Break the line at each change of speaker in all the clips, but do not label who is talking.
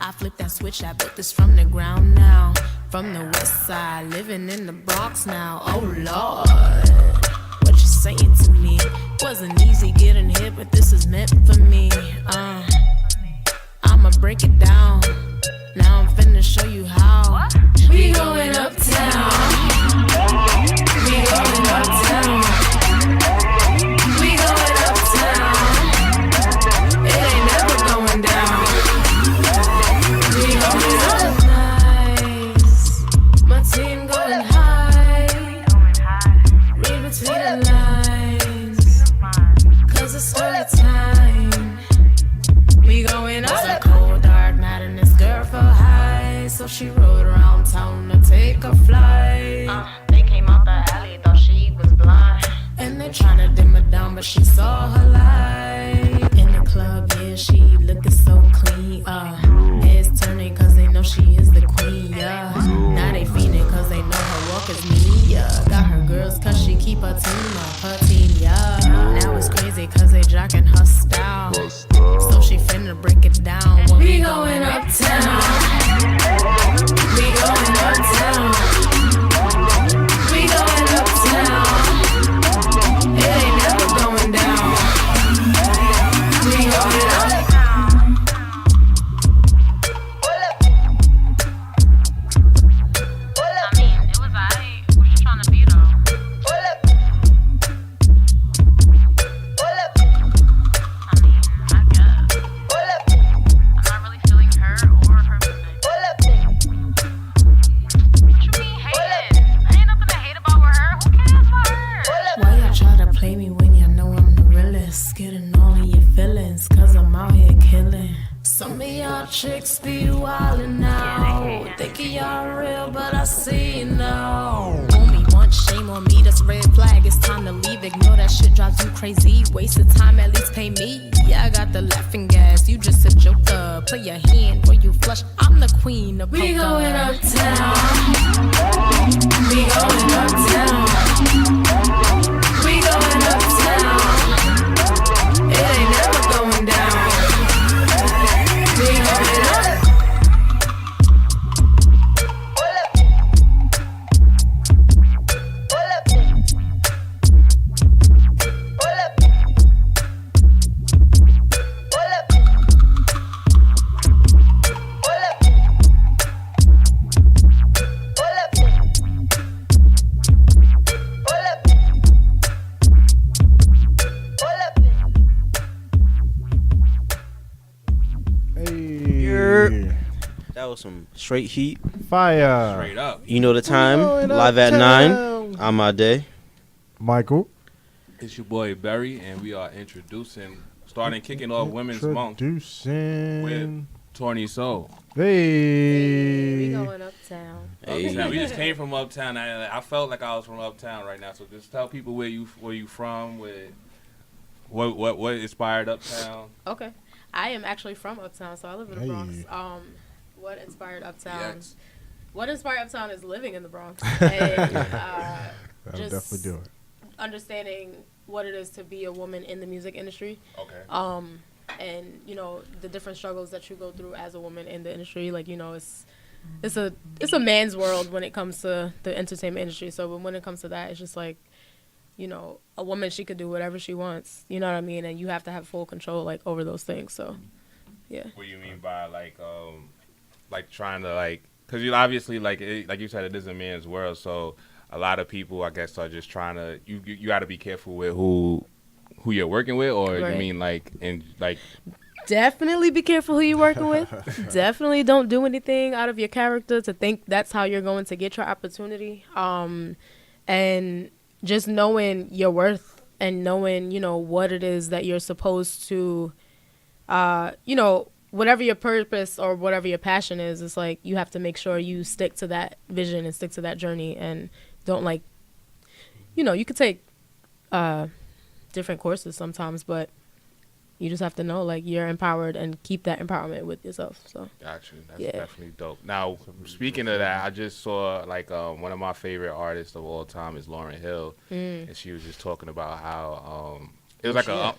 I flipped that switch, I built this from the ground now. From the west side, living in the Bronx now. Oh Lord, what you saying to me? Wasn't easy getting hit, but this is meant for me. I'ma break it down. Now I'm finna show you how. We going uptown. We going uptown. We going uptown. It ain't never going down. We going up nice. My team going high. Read between the lines. Cause it's story time. We going up. It's a cold dark night and this girl fell high. So she rode around town to take a flight. They came out the alley, thought she was blind. And they tryna dim her down, but she saw her light. In the club, yeah, she looking so clean. Heads turning cause they know she is the queen, yeah. Now they fiending cause they know her walk is mean, yeah. Got her girls cause she keep her team up, her team, yeah. Now it's crazy cause they jocking her style. So she finna break it down. When we going uptown. We going uptown. We going uptown. It ain't never going down. We going up.
I mean, it was aight. What you trying to be though? I mean, I guess. I'm not really feeling her or her music. What you mean hating? Ain't nothing to hate about with her. Who cares for her?
Why y'all try to play me when y'all know I'm the realest? Getting all of your feelings, cause I'm out here killing. Some of y'all chicks be wildin' out. Thinking y'all real, but I see you now. Only one shame on me, that's red flag. It's time to leave. Ignore that shit, drives you crazy. Waste of time, at least pay me. Yeah, I got the laughing gas. You just a joker. Play your hand where you flush. I'm the queen of poker. We going uptown. We going uptown. We going uptown. It ain't never going down. We going up.
That was some straight heat.
Fire.
Straight up.
You know the time. Live at 9. I'm my day.
Michael.
It's your boy Barry, and we are starting kicking off Women's Month with TourNeSoul.
Hey.
We going uptown.
Hey.
Now, we just came from uptown. I felt like I was from uptown right now. So just tell people where you from, what inspired uptown.
Okay. I am actually from uptown, so I live in the Bronx. What inspired uptown?
Yes.
What inspired uptown is living in the Bronx. And
That'll
just
definitely do it.
understanding what it is to be a woman in the music industry.
Okay.
And you know the different struggles that you go through as a woman in the industry. Like, you know, it's a man's world when it comes to the entertainment industry. So when it comes to that, it's just like, you know, a woman, she could do whatever she wants. You know what I mean? And you have to have full control like over those things. So, yeah.
What do you mean by like trying to like? Because you obviously like you said, it is a man's world. So a lot of people, I guess, are just trying to. You got to be careful with who you're working with, or
Right.
you mean like in like.
Definitely be careful who you're working with. Definitely don't do anything out of your character to think that's how you're going to get your opportunity. And just knowing your worth and knowing, you know, what it is that you're supposed to, you know, whatever your purpose or whatever your passion is, it's like you have to make sure you stick to that vision and stick to that journey and don't like, you know, you could take different courses sometimes, but you just have to know, like, you're empowered and keep that empowerment with yourself. So,
Gotcha. That's
Yeah.
definitely dope. Now, speaking of that, I just saw, like, one of my favorite artists of all time is Lauryn Hill. And she was just talking about how it was like No.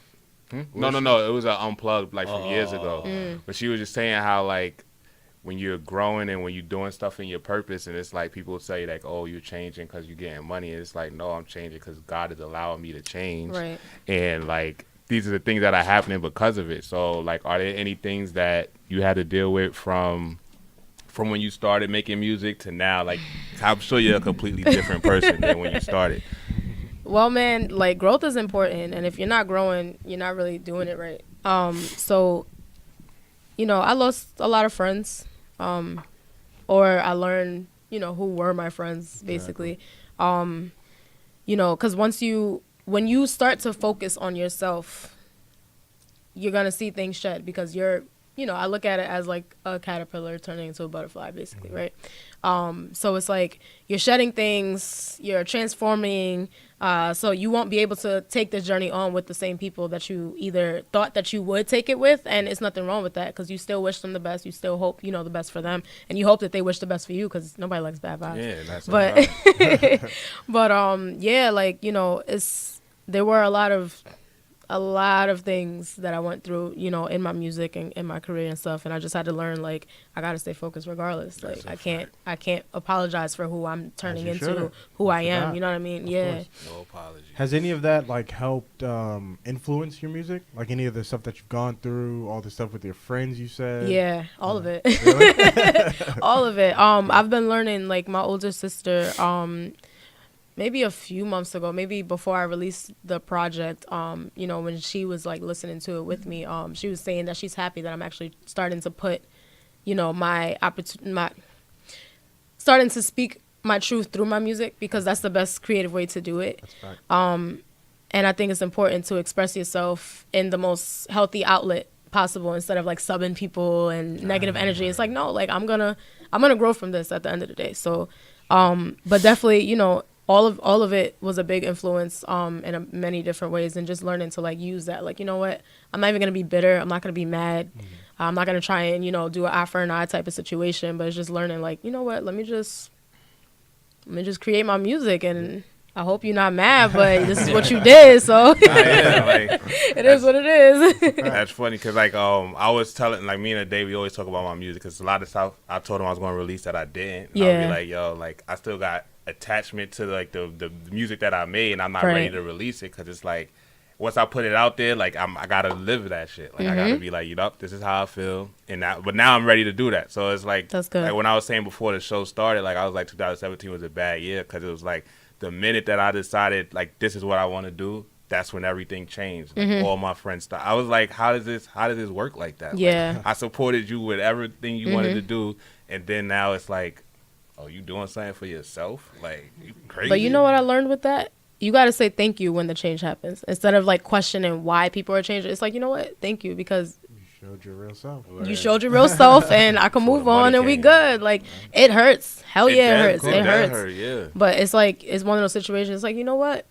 It was an unplugged, like, from years ago. But she was just saying how, like, when you're growing and when you're doing stuff in your purpose, and it's like people say like, oh, you're changing because you're getting money. And it's like, no, I'm changing because God is allowing me to change.
Right.
And like, these are the things that are happening because of it. So like, are there any things that you had to deal with from when you started making music to now? Like, I'm sure you're a completely different person than when you started.
Well, man, like growth is important, and if you're not growing, you're not really doing it right. So, I lost a lot of friends, or I learned, who were my friends, basically. Because when you start to focus on yourself, you're gonna see things shed because I look at it as like a caterpillar turning into a butterfly, basically, right? So it's like you're shedding things, you're transforming, so you won't be able to take this journey on with the same people that you either thought that you would take it with, and it's nothing wrong with that because you still wish them the best, you still hope, the best for them, and you hope that they wish the best for you because nobody likes bad vibes.
Yeah, that's
but there were a lot of things that I went through, in my music and in my career and stuff. And I just had to learn, like, I got to stay focused regardless. Like, I can't apologize for who I'm turning into, who I am. You know what I mean? Yeah.
No apology.
Has any of that like helped influence your music? Like any of the stuff that you've gone through, all the stuff with your friends you said?
Yeah, all of it.
Really?
All of it. I've been learning, like, my older sister, maybe a few months ago, maybe before I released the project, when she was like listening to it with me, she was saying that she's happy that I'm actually starting to put, starting to speak my truth through my music because that's the best creative way to do it.
That's right.
And I think it's important to express yourself in the most healthy outlet possible instead of like subbing people and negative energy. It's like, no, like I'm gonna grow from this at the end of the day. So, but definitely, all of it was a big influence in many different ways, and just learning to like use that. Like, you know what? I'm not even gonna be bitter. I'm not gonna be mad. I'm not gonna try and do an eye for an eye type of situation. But it's just learning, like, you know what? Let me just create my music, and I hope you're not mad, but this is what you did. So it is what it is.
That's funny because like I was telling, like, me and Dave, we always talk about my music because a lot of stuff I told him I was going to release that I didn't. And I'll be like, yo, like I still got attachment to like the music that I made, and I'm not ready to release it because it's like once I put it out there, like I gotta live that shit. Like I gotta be like, this is how I feel, but now I'm ready to do that. So it's like,
that's good.
Like when I was saying before the show started, like I was like 2017 was a bad year because it was like the minute that I decided like this is what I want to do, that's when everything changed. Like all my friends started. I was like, how does this work like that?
Yeah.
Like, I supported you with everything you wanted to do, and then now it's like, oh, you doing something for yourself? Like, you crazy.
But you know what I learned with that? You got to say thank you when the change happens. Instead of like questioning why people are changing. It's like, you know what? Thank you, because
you showed your real self.
You showed your real self, and I can move on, and we good. Like, it hurts. Hell yeah, it hurts. It hurts.
Yeah.
But it's like, it's one of those situations. It's like, you know what?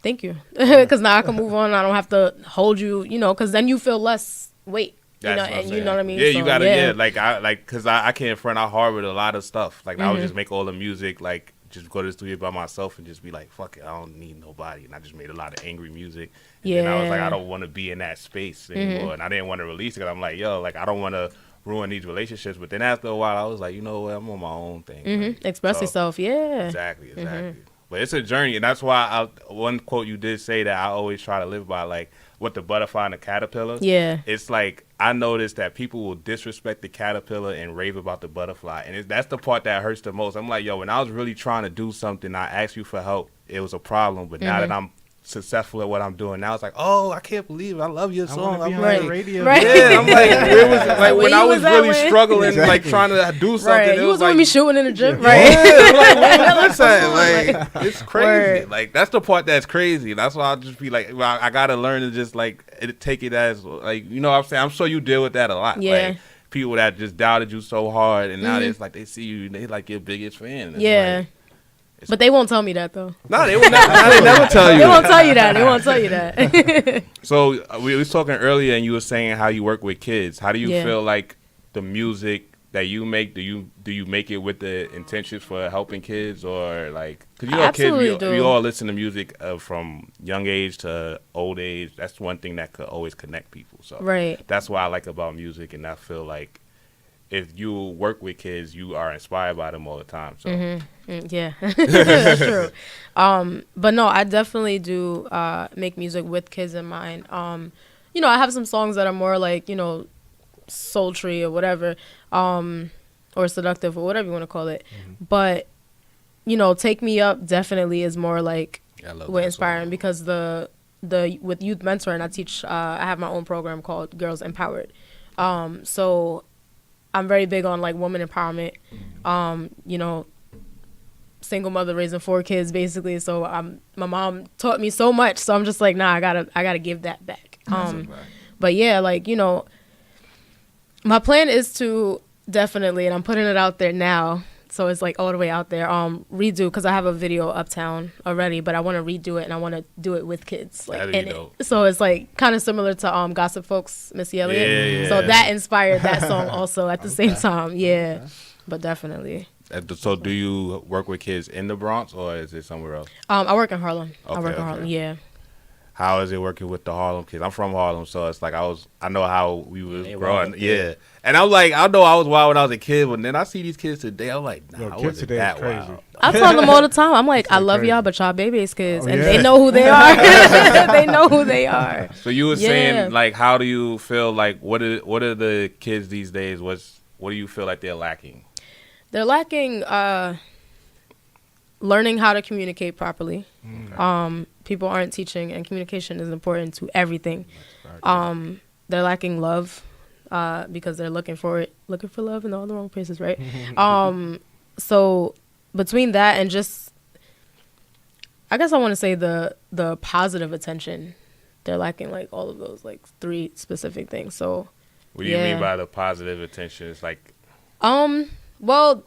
Thank you. Because now I can move on. I don't have to hold you, because then you feel less weight.
That's
You know what I mean?
Yeah,
so,
you gotta, because I can't front out hard with a lot of stuff. Like, I would just make all the music, like, just go to the studio by myself and just be like, fuck it, I don't need nobody. And I just made a lot of angry music. And then I was like, I don't want to be in that space anymore. And I didn't want to release it because I'm like, yo, like, I don't want to ruin these relationships. But then after a while, I was like, you know what, I'm on my own thing. Like,
express yourself, yeah.
Exactly. But it's a journey. And that's why one quote you did say that I always try to live by, like, with the butterfly and the caterpillar.
Yeah.
It's like, I noticed that people will disrespect the caterpillar and rave about the butterfly. And that's the part that hurts the most. I'm like, yo, when I was really trying to do something, I asked you for help. It was a problem. But now that I'm successful at what I'm doing now, it's like, oh, I can't believe it. I love your song. I'm like,
radio.
Right.
Yeah, I'm like, it was like when I was really struggling,
Exactly.
like trying to do something.
Right.
It
You was
like,
with me shooting in the gym, right?
yeah, like, what was that? Like, it's crazy.
Word.
Like, that's the part that's crazy. That's why I'll just be like, well, I gotta learn to just like take it as like, you know what I'm saying? I'm sure you deal with that a lot.
Yeah.
Like, people that just doubted you so hard, and now it's like they see you, they like your biggest fan. It's
Yeah.
like,
But they won't tell me that, though.
no, they will never tell you.
They won't tell you that. They won't tell you that.
So we was talking earlier, and you were saying how you work with kids. How do you
Yeah.
feel like the music that you make? Do you make it with the intentions for helping kids, or like? Because
I absolutely
kids,
do.
we all listen to music from young age to old age. That's one thing that could always connect people. So
Right.
that's what I like about music, and I feel like if you work with kids, you are inspired by them all the time. So
Yeah, that's true. But no, I definitely do make music with kids in mind. You know, I have some songs that are more like, you know, sultry or whatever, or seductive or whatever you want to call it. But, you know, Take Me Up definitely is more like
I love
way
that
inspiring
song.
because the with youth mentoring, I teach. I have my own program called Girls Empowered. So I'm very big on like woman empowerment. You know, single mother raising 4 kids basically. So my mom taught me so much. So I'm just like, nah, I gotta give that back. But yeah, like, you know, my plan is to definitely, and I'm putting it out there now. So it's like all the way out there. Redo, because I have a video uptown already, but I want to redo it and I want to do it with kids, like
That'd be
in
dope.
it. So it's like kind of similar to Gossip Folks, Missy Elliott.
Yeah.
So that inspired that song also at the same time. Yeah, but definitely.
So do you work with kids in the Bronx or is it somewhere else?
I work in Harlem. I
Okay,
work in
okay.
Harlem. Yeah.
How is it working with the Harlem kids? I'm from Harlem, so it's like I know how we was
They
growing.
wild.
Yeah. And I'm like, I know I was wild when I was a kid, but then I see these kids today, I'm like, nah,
Yo,
I
kids
wasn't
today is
that
crazy.
wild.
I tell them all the time. I'm like, I
It's
love
crazy.
y'all, but y'all baby's kids,
Oh,
and
yeah.
they know who they are. They know who they are.
So you were
Yeah.
saying, like, how do you feel like what are the kids these days? What do you feel like they're lacking?
They're lacking learning how to communicate properly. People aren't teaching, and communication is important to everything. They're lacking love because they're looking for love in all the wrong places, right? So between that and just, I guess I want to say the positive attention, they're lacking like all of those like 3 specific things. So
What do you
Yeah.
mean by the positive attention? It's like
well,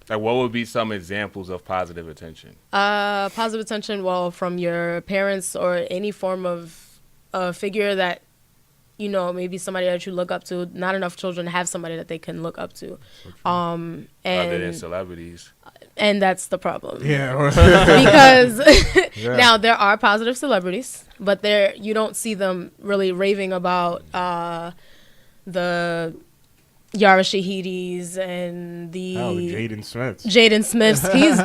what would be some examples of positive attention?
positive attention, well, from your parents or any form of figure that, you know, maybe somebody that you look up to. Not enough children have somebody that they can look up to.
Other than
And
celebrities.
that's the problem.
Yeah.
Because
Yeah.
now there are positive celebrities, but you don't see them really raving about the Yara Shahidis and the
Jaden Smith.
Jaden Smiths. He's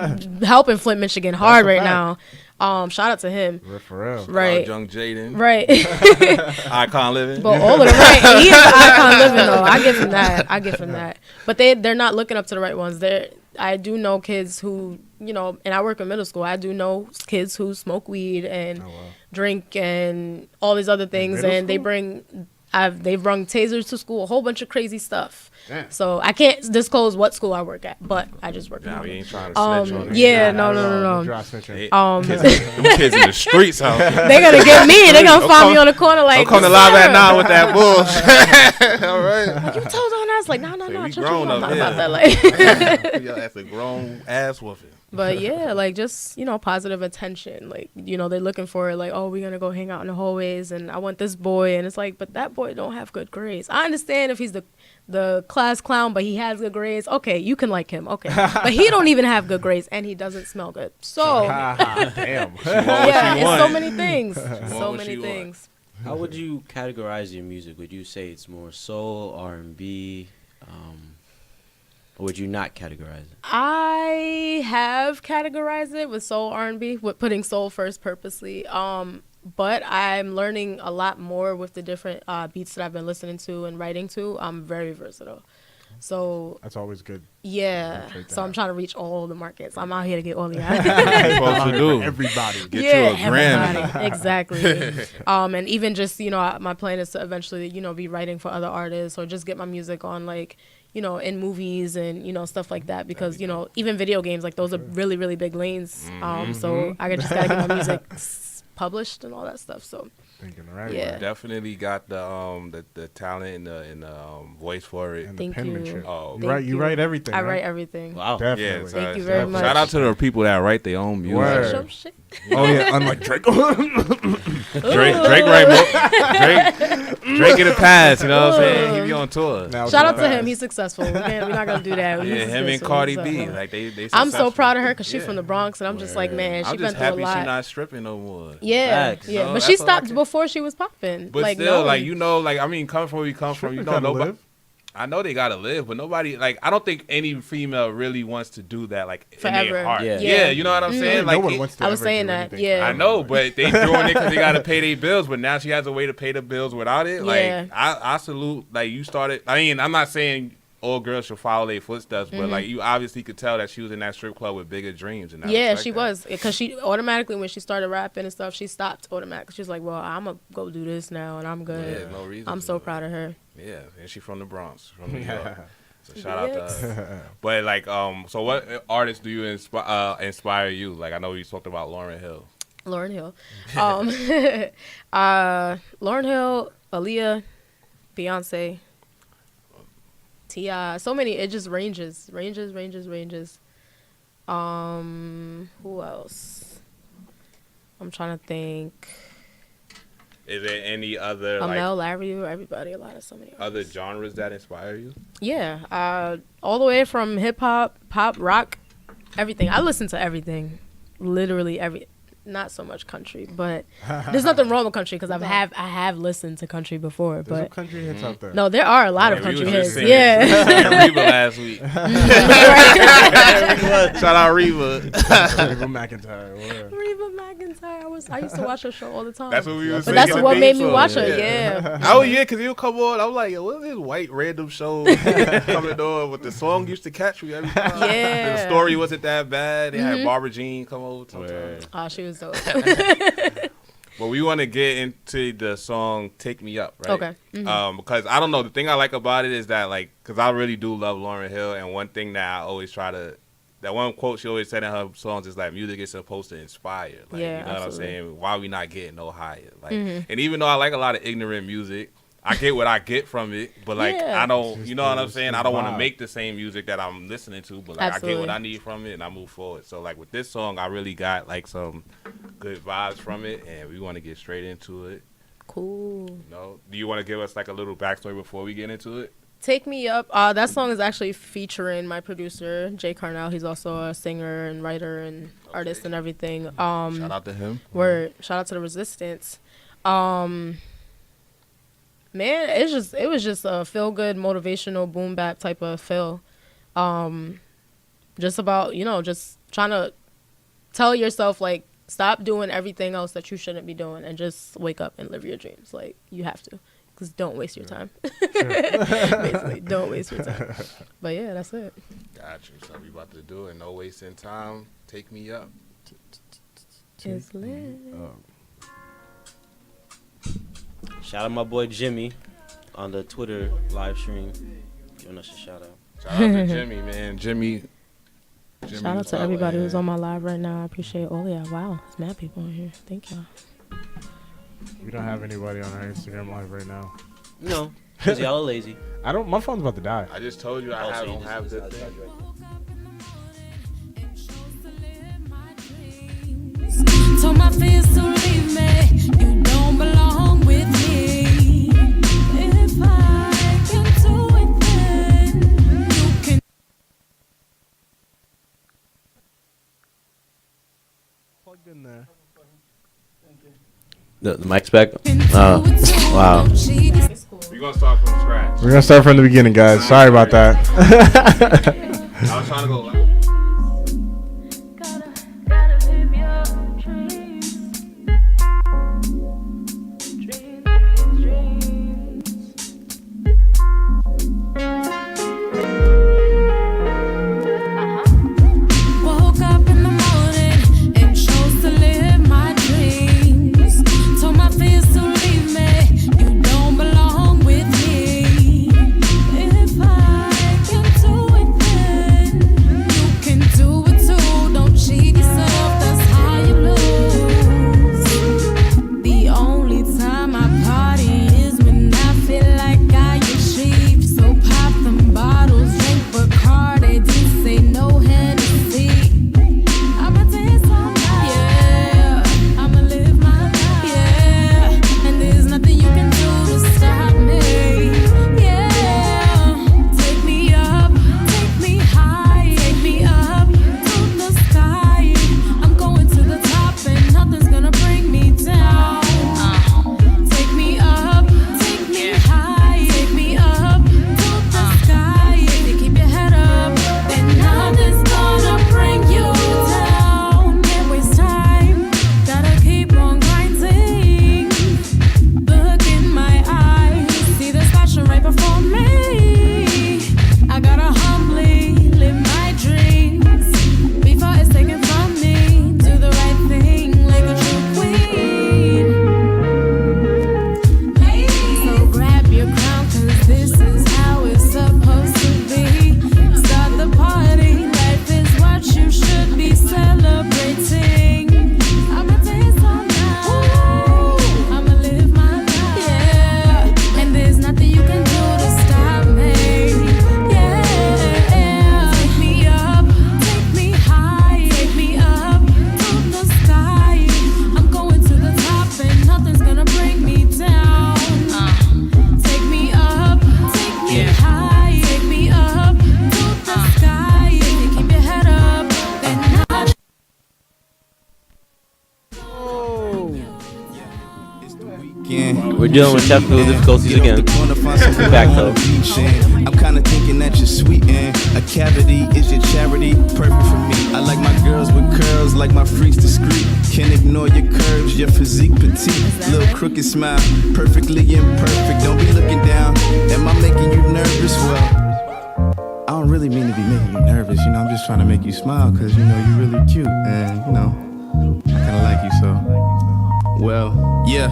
helping Flint, Michigan hard
That's a
right
fact.
now. Shout out to him.
For real.
Right.
Young Jaden.
Right.
Icon living.
But all of them, right? He is an icon living though. I give him that. But they're not looking up to the right ones. I do know kids who, you know, and I work in middle school. I do know kids who smoke weed and drink and all these other things,
middle
and they
school?
bring. They've brung tasers to school, a whole bunch of crazy stuff.
Damn.
So I can't disclose what school I work at, but I just work.
Nah,
at
we
home.
ain't trying to snitch on it.
Yeah,
Nah,
no.
Dry snitching.
Them kids in the streets out there.
They're gonna get me. They're gonna
Don't
find
come-
me on the corner like.
Don't come to
"Sir."
live at 9 with that bullshit. All right.
You told on us like no,
we
I
grown up,
not
yeah.
about that like.
Yo, that's a grown ass whooping.
But yeah, like just, you know, positive attention. Like, you know, they're looking for like, oh, we're gonna go hang out in the hallways and I want this boy, and it's like, but that boy don't have good grades. I understand if he's the class clown, but he has good grades. Okay, you can like him. Okay. But he don't even have good grades and he doesn't smell good. So
Damn.
yeah,
she
it's so
want.
many things. So
what
many
she want.
things.
How would you categorize your music? Would you say it's more soul, R&B, or would you not categorize it?
I have categorized it with soul R&B, with putting soul first purposely. But I'm learning a lot more with the different beats that I've been listening to and writing to. I'm very versatile. So
That's always good.
yeah,
Appreciate
so
that.
I'm trying to reach all the markets. I'm out here to get all the eyes.
Supposed to do.
Everybody.
Get you a Grammy.
everybody. Exactly. And even just, you know, my plan is to eventually, you know, be writing for other artists or just get my music on like, you know, in movies and, you know, stuff like that, because, you know, even video games, like those are really, really big lanes. So I just gotta get my music published and all that stuff. So
Thinking the right
Yeah.
way.
Definitely got the talent and the voice for it.
And
Thank
the
you.
penmanship.
Oh,
Thank
You write everything.
I
right?
write everything.
Wow.
Definitely.
yeah.
Thank you very much.
Shout out to the people that write their own music.
Word.
Some shit.
Oh yeah, unlike Drake.
Drake write more. Drake in the past, you know what I'm saying? He be on tour.
Now
Shout
to
out
the
to him.
past.
He's successful. We're not gonna do that.
Yeah,
He's
him and
successful.
Cardi
He's
B,
successful.
like they
I'm so
successful.
proud of her because she's
Yeah.
from the Bronx, and I'm just like, man,
I'm
she
just
been through a
happy
lot.
she's not stripping no more.
Yeah,
Facts.
yeah,
No,
but she
that's all I
stopped
can-
before she was popping.
But
like,
still,
no.
like, you know, like, I mean, coming from where you come from, you
Stripping
know,
kinda
nobody.
live.
I know they gotta live, but nobody like. I don't think any female really wants to do that like in
Forever.
their heart.
Yeah.
Yeah, you know what I'm saying?
No
Like
one wants to
I was
ever
saying
do
that,
anything
yeah.
I know, but they doing it because they gotta pay their bills. But now she has a way to pay the bills without it.
Yeah.
Like I salute. Like you started. I mean, I'm not saying all girls should follow their footsteps, but like you obviously could tell that she was in that strip club with bigger dreams. And I
Yeah,
respect
she
that.
was. Because she automatically, when she started rapping and stuff, she stopped automatically. She was like, well, I'm going to go do this now, and I'm good.
Yeah, no reason.
I'm
to
so
do it.
proud of her.
Yeah, and she from the Bronx, from New York. So shout out to her. But like, so what artists do you inspire you? Like I know you talked about Lauryn Hill.
Lauryn Hill. Lauryn Hill, Aaliyah, Beyonce, T.I. So many. It just ranges. Who else? I'm trying to think.
Is there any other like
Mel, Larry, everybody. A lot of so many.
other
artists.
genres that inspire you?
Yeah. All the way from hip hop, pop, rock, everything. I listen to everything. Literally every. Not so much country, but there's nothing wrong with country because I have listened to country before.
There's some
But
country hits out there.
no, there are a lot of
Yeah, we
country
was just
hits.
singing-
Yeah.
singing Reba last week. Shout out Reba.
Reba McEntire. whatever.
Reba McEntire. I used to watch her show all the time.
That's what we was
But that's
singing
what
the
made
theme
me
song.
watch her. Yeah.
Oh yeah, because he'll come on. I was like, yo, what's this white random show coming on? But the song used to catch me every time.
Yeah.
And the story wasn't that bad. They had Barbara Jean come over sometimes.
Oh, she was dope.
But we want to get into the song "Take Me Up," right?
Okay.
Because I don't know. The thing I like about it is that, like, because I really do love Lauryn Hill, and one thing that I always try to, that one quote she always said in her songs is like, music is supposed to inspire. Like,
Yeah,
you know what I'm
absolutely.
saying? Why we not getting no higher? Like, and even though I like a lot of ignorant music, I get what I get from it, but like
Yeah.
I don't, you know what I'm
It's
saying?
the
I don't want to
vibe.
make the same music that I'm listening to, but like I get
Absolutely.
what I need from it and I move forward. So like with this song, I really got like some good vibes from it, and we want to get straight into it.
Cool.
You know, do you want to give us like a little backstory before we get into it?
Take Me Up. That song is actually featuring my producer, Jay Carnell. He's also a singer and writer and artist and everything.
Shout out to him.
Shout out to the Resistance. Man, it was just a feel good, motivational, boom bap type of feel. Just about, just trying to tell yourself like stop doing everything else that you shouldn't be doing and just wake up and live your dreams. Like you have to, because don't waste your time. Basically, don't waste your time. But yeah, that's it.
Got you. So we about to do it. No wasting time. Take me up.
It's lit.
Shout out my boy Jimmy on the Twitter live stream. Giving us a shout out.
Shout out to Jimmy, man. Jimmy
Shout out
was
to everybody who's
man.
on my live right now. I appreciate all y'all. Wow, there's mad people in here. Thank y'all.
We don't have anybody on our Instagram live right now.
No, because y'all are lazy.
My phone's about to die.
I just told you I don't have the thing.
Told my fears to leave me. You don't belong with me. If I can do it, then you can.
Plugged in there.
The mic's back. Wow.
We're gonna start from scratch.
We're gonna start from the beginning, guys. Sorry about that.
I was trying to go loud.
Gotta live your dreams. Woke up in the morning and chose to live my dreams. Told my fears to leave me. You don't belong with me. If I can do it, then
dealing with technical difficulties again. We're back though.
I'm kinda thinking that you're sweet and a cavity is your charity, perfect for me. I like my girls with curls, like my freaks discreet. Can't ignore your curves, your physique petite. Little crooked smile, perfectly imperfect. Don't be looking down. Am I making you nervous? Well, I don't really mean to be making you nervous. You know, I'm just trying to make you smile, cause you know you're really cute and you know I kinda like you so. Well, yeah.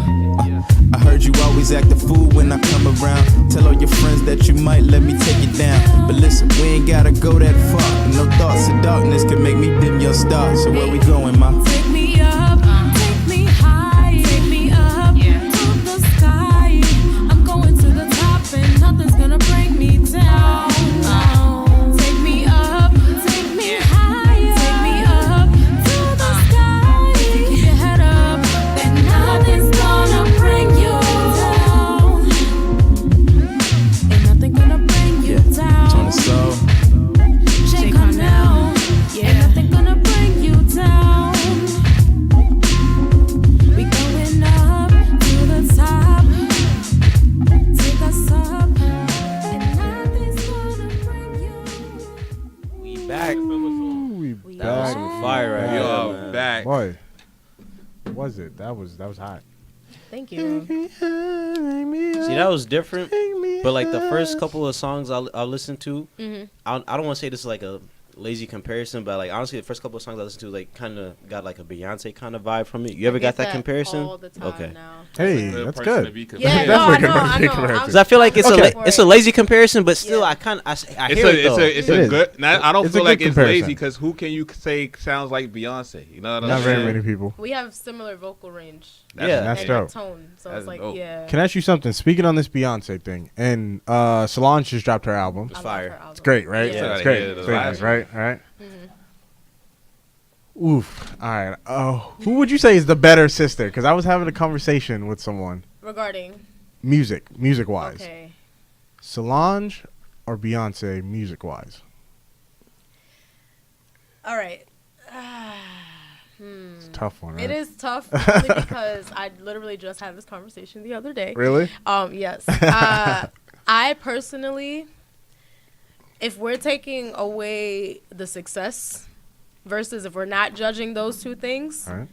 I heard you always act a fool when I come around. Tell all your friends that you might let me take it down. But listen, we ain't gotta go that far. No thoughts of darkness can make me dim your stars. So where we going, ma?
Take me up, take me high, take me up to the sky. I'm going to the top and nothing's gonna bring me down. Take me up, take me higher, take me up to the sky. Keep your head up, and nothing's gonna bring you down. Ain't nothing gonna bring you down.
TourNeSoul.
Jay Cornell, ain't nothing gonna bring you down. We going up to the top. Take us up, and nothing's gonna bring you.
We back.
We
That was
back.
some fire right
We
here,
are
man.
back.
Boy, what was it? That was hot.
Thank you.
See, that was different. But like the first couple of songs I listened to, I don't want to say this is like a lazy comparison, but like honestly, the first couple of songs I listened to like kind of got like a Beyonce kind of vibe from it. You ever got that comparison?
all the time
Okay.
now.
Hey,
Good
that's
person to
good.
be
Yeah,
compared.
no, I
Definitely
know,
gonna
I
be
know.
corrected.
Because I feel like it's
Okay.
it's a lazy comparison, but still
Yeah.
I hear
It's
it though.
a
It is.
good. I don't
It's a
feel like
good
it's
comparison.
lazy because who can you say sounds like Beyonce? You know what I'm
Not
saying?
very many people.
We have similar vocal range
Yeah.
That's
and
dope.
like tone, so
That's
it's like
dope.
yeah.
Can I ask you something? Speaking on this Beyonce thing, and Solange just dropped her album.
It's
I love
fire.
her album.
It's great, right?
Yeah.
It's
Yeah,
great.
the
It's very
last
nice, right? All right.
Mm-hmm.
Oof. All right. Who would you say is the better sister? Because I was having a conversation with someone.
Regarding
Music wise.
okay.
Solange or Beyonce, music wise.
All right.
It's a tough one, right?
It is tough only because I literally just had this conversation the other day.
Really?
Yes. I personally, if we're taking away the success versus if we're not judging those two things,
All right.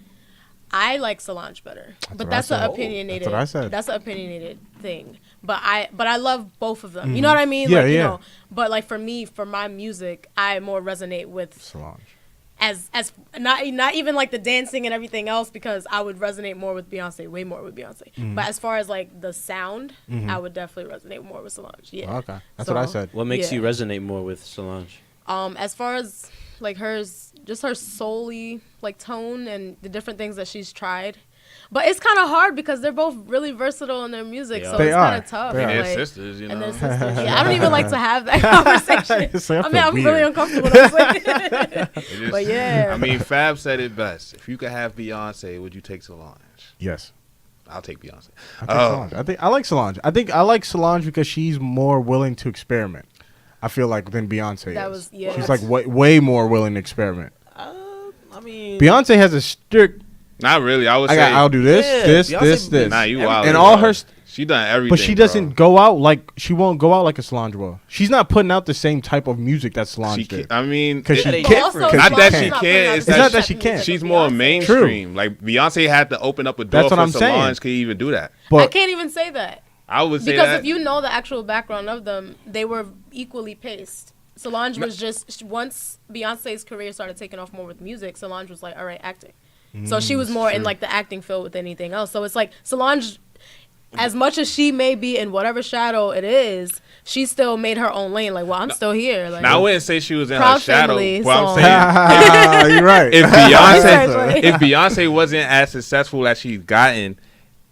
I like Solange better.
That's
But
what I
that's an
said.
opinionated.
That's what I said.
That's an opinionated thing. But I love both of them. You know what I mean?
Yeah,
like, you
yeah.
know, but like for me, for my music, I more resonate with
Solange.
as not even like the dancing and everything else, because I would resonate more with Beyonce, way more with Beyonce. But as far as like the sound, I would definitely resonate more with Solange. Yeah.
Okay. That's what I
So,
said.
What makes
Yeah.
you resonate more with Solange?
As far as like hers, just her soul-y like tone and the different things that she's tried. But it's kind of hard because they're both really versatile in their music, so
They
it's
are.
kind of tough.
They
And
are.
they're
like-
sisters, you
and
know.
they're sisters. Yeah, I don't even like to have that conversation.
It's like, I
I mean,
feel
I'm
weird.
really uncomfortable when I'm saying it.
It just-
But yeah.
I mean, Fab said it best. If you could have Beyonce, would you take Solange?
Yes.
I'll take Beyonce.
I think Solange. I like Solange. I think I like Solange because she's more willing to experiment. I feel like than Beyonce
That
is.
was- yeah.
She's like way more willing to experiment.
I mean,
Beyonce has a strict.
Not really. I would say.
I'll do this,
Yeah,
this,
Beyonce
this,
been-
this.
Nah, you
And
wild.
all her
She done everything.
But she doesn't go out like she won't go out like a Solange will. She's not putting out the same type of music that Solange
She
did.
can't, I mean,
'Cause
it-
she
they
can't.
Also,
different.
Not
Solange
that
is
she
not
can't,
putting out
it's
the
that
same
she
type of
can't.
music
she's
as
more
Beyonce.
mainstream. Like Beyonce had to open up a door
That's what
for
I'm saying.
Solange could even do that.
I
But
can't even say that.
I would say
Because
that.
if you know the actual background of them, they were equally paced. Solange was just, once Beyonce's career started taking off more with music, Solange was like, all right, acting. So she was more in like the acting field with anything else. So it's like Solange, as much as she may be in whatever shadow it is, she still made her own lane. Like, well, I'm still here. Like,
now I wouldn't say she was in her
Proud
shadow,
family
but I'm
song.
saying
you're right.
if Beyonce
Exactly.
if Beyonce wasn't as successful as she's gotten,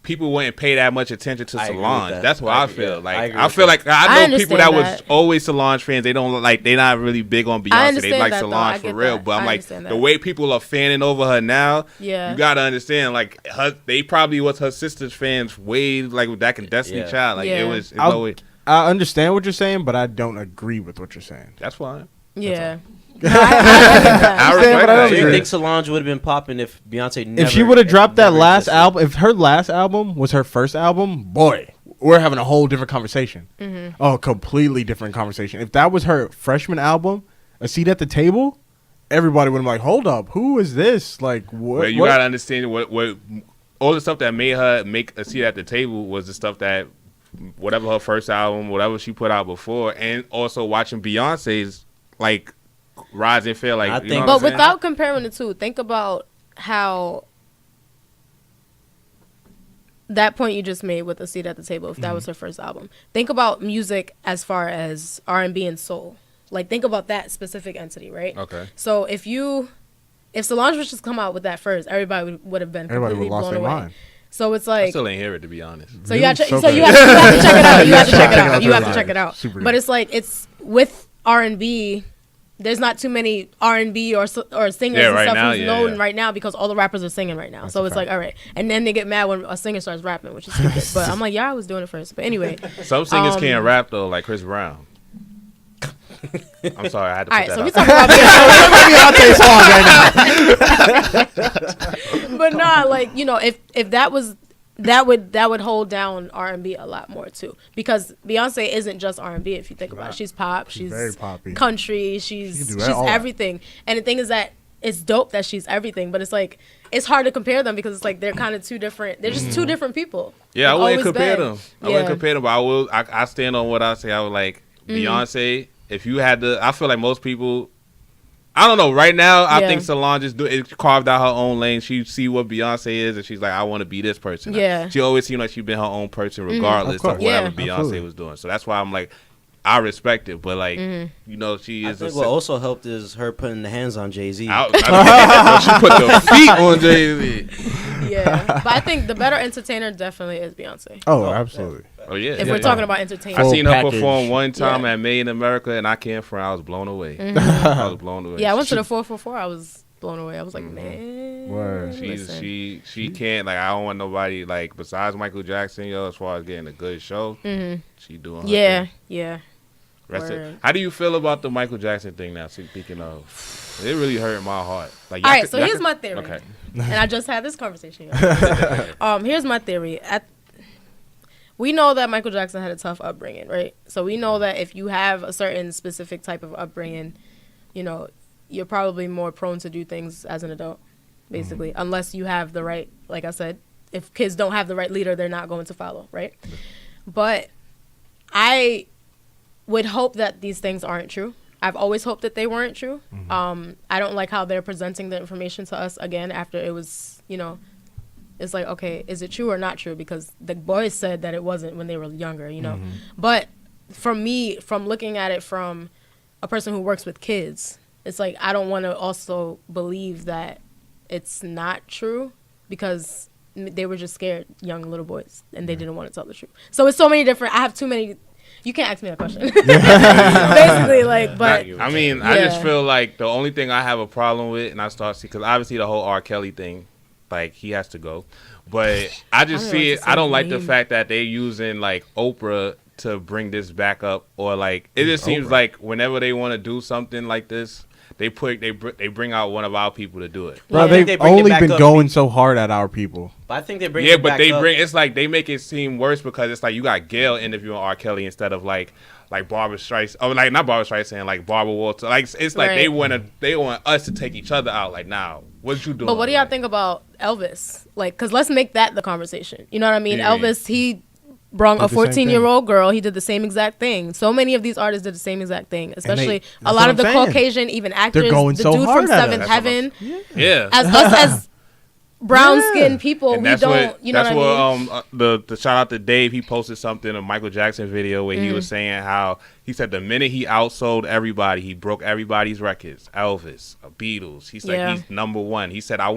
people wouldn't pay that much attention to
I agree with
Solange.
that.
That's what
I
I
agree-
feel.
yeah, I
Like
agree
I
with
feel
that.
like I
I
know people
understand
that was
that.
always Solange fans. They don't like. They're not really big on
I
Beyonce. They
understand
like
that, though. I
Solange for
get
real.
that.
But I'm
I
like
understand
the
that.
way people are fanning over her now.
Yeah.
You gotta understand. Like they probably was her sister's fans way like back in Destiny
Yeah.
Child. Like
Yeah.
it was. It's
I understand what you're saying, but I don't agree with what you're saying.
that's fine.
yeah.
I respect that.
So you
Yeah.
think Solange would have been popping if Beyonce never?
If she would have dropped that
never
last
existed?
album, if her last album was her first album, boy, we're having a whole different conversation. Oh, completely different conversation. If that was her freshman album, A Seat at the Table, everybody would have been like, hold up, who is this? Like, what?
But you gotta understand what all the stuff that made her make a seat at the table was the stuff that whatever her first album, whatever she put out before, and also watching Beyonce's like rise and fall. Like,
I
you
think-
know what
But
I'm saying?
without comparing the two, think about how that point you just made with A Seat at the Table, if that was her first album. Think about music as far as R&B and soul. Like, think about that specific entity, right?
Okay.
So if Solange was just come out with that first, everybody would have been
Everybody
completely
would have lost
blown
their
away.
mind.
So it's
I
like,
still ain't hear it, to be honest.
so you have to,
So
so you
good.
have to check it out. You have to check it
Check
out. You have to
out.
check it out.
Super
But
good.
it's like, it's with R&B. There's not too many R&B or singers and
right
stuff
now,
who's
yeah,
known
yeah.
right now because all the rappers are singing right now. So
a
it's like,
fact.
all right. And then they get mad when a singer starts rapping, which is stupid. But I'm like, yeah, I was doing it first. But anyway,
Some singers can't rap though, like Chris Brown. I'm sorry, I had to
all
put
right. So we
that
talking about
Beyonce song right now.
but nah, like, you know, if that was that would hold down R&B a lot more too, because Beyonce isn't just R&B. If you think about it, she's pop, she's
very poppy.
country,
She
she's
can do all that.
everything. And the thing is that it's dope that she's everything, but it's like it's hard to compare them because it's like they're kind of two different. They're just two different people.
Yeah, I
They've
wouldn't
always
compare
been.
them. I wouldn't
Yeah.
compare them, but I stand on what I say. I would like Beyonce. If you had to, I feel like most people. I don't know. Right now, I
Yeah.
think Solange is carved out her own lane. She see what Beyonce is, and she's like, I want to be this person.
Yeah.
She always seemed like she's been her own person, regardless
Of course.
of whatever
Yeah.
Beyonce
Absolutely.
was doing. So that's why I'm like, I respect it, but like, you know, she
I
is.
think what also helped is her putting the hands on Jay-Z.
She put the feet on Jay-Z.
Yeah, but I think the better entertainer definitely is Beyonce.
Oh, absolutely.
Oh yeah.
If
yeah,
we're
yeah.
talking about entertainment,
I
Full
seen her
package.
perform one time
Yeah.
at Made in America, and I can't front. I was blown away. I was blown away.
yeah, I went to the 444. I was blown away. I was like, man,
Word.
listen.
She can't, like, I don't want nobody, like, besides Michael Jackson, yo, as far as getting a good show. She doing her
Yeah,
thing.
yeah.
Rest
Word.
it. How do you feel about the Michael Jackson thing now? Speaking of, it really hurt my heart. Like,
All right, so here's my theory.
Okay.
And I just had this conversation. Here's my theory. We know that Michael Jackson had a tough upbringing, right? So we know that if you have a certain specific type of upbringing, you know, you're probably more prone to do things as an adult, basically, unless you have the right, like I said, if kids don't have the right leader, they're not going to follow, right? But I would hope that these things aren't true. I've always hoped that they weren't true. I don't like how they're presenting the information to us again after it was, you know, it's like, okay, is it true or not true? Because the boys said that it wasn't when they were younger, you know. But for me, from looking at it from a person who works with kids, it's like I don't want to also believe that it's not true because they were just scared, young little boys, and they didn't want to tell the truth. So it's so many different. I have too many. You can't ask me a question. Basically, like, but
I mean, I just
Yeah.
feel like the only thing I have a problem with, and I start see, because obviously the whole R. Kelly thing, like, he has to go. But I just
I don't know
see
what
it.
to say
I don't
his
like the
name.
fact that they using, like, Oprah to bring this back up, or, like, it just seems
Oprah?
like whenever they want to do something like this, they bring out one of our people to do it.
Bro,
I think they
they've
bring it
only
back
been
up
going so hard at our people.
But I think they bring
Yeah,
it
but
back
they
up.
it's like they make it seem worse because it's like you got Gail interviewing R. Kelly instead of like Barbara Streisand, oh, like not Barbara Streisand, like Barbara Walters. Like it's like they
Right.
want us to take each other out. Like, now, what you doing?
But what do y'all
Like,
think about Elvis? Like, because let's make that the conversation. You know what I mean?
Yeah.
Elvis, he brung a
Did the same
14-year-old girl. He did the same exact thing. So many of these artists did the same exact thing, especially a
that's
lot
what
of the
I'm saying.
Caucasian, even actors.
going
the
so
dude
hard
from
at it.
Seventh
That's what I'm-
Heaven.
Yeah.
As us, as brown-skinned people,
And
we
that's
don't,
what
you know
that's
what I mean?
the shout out to Dave. He posted something, a Michael Jackson video where he was saying how he said the minute he outsold everybody, he broke everybody's records. Elvis, Beatles. He said
Yeah.
he's number one. He said he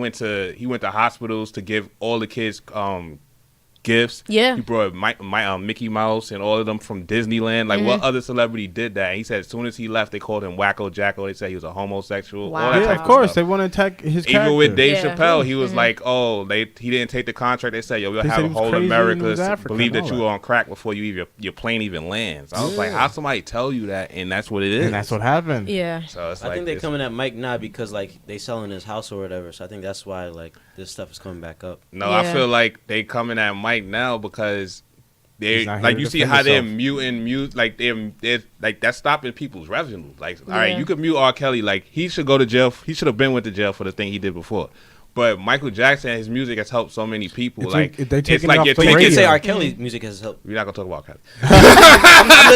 went to hospitals to give all the kids gifts.
Yeah.
He brought Mickey Mouse and all of them from Disneyland. Like, what other celebrity did that? And he said as soon as he left, they called him Wacko Jacko. They said he was a homosexual.
Wow.
All that
Yeah,
type
of course.
stuff.
They want to attack his character.
Even with Dave
Yeah.
Chappelle, he was like, "Oh, he didn't take the contract." They said, "Yo, we'll
They said
have
he was
whole
crazy and he
America
was African
believe
and
that
all
you
that.
on crack before your plane even lands." I was like, "How somebody tell you that?" And that's what it is.
And that's what happened.
Yeah.
So it's
I
like
think they
this-
coming at Mike now because like they selling his house or whatever. So I think that's why like this stuff is coming back up.
No, I
Yeah.
feel like they coming at Mike now because they
He's not here
like
to
you see
defend
how they're
himself.
muting mute like they're like that's stopping people's revenue. Like, all right,
Yeah.
you could mute R. Kelly. Like he should go to jail. He should have been went to jail for the thing he did before. But Michael Jackson, his music has helped so many people.
It's
like
like they
it's
taking
like
off
you're
the
You
taking.
can
radio.
say R. Kelly's music has helped.
We're not gonna talk about Kelly.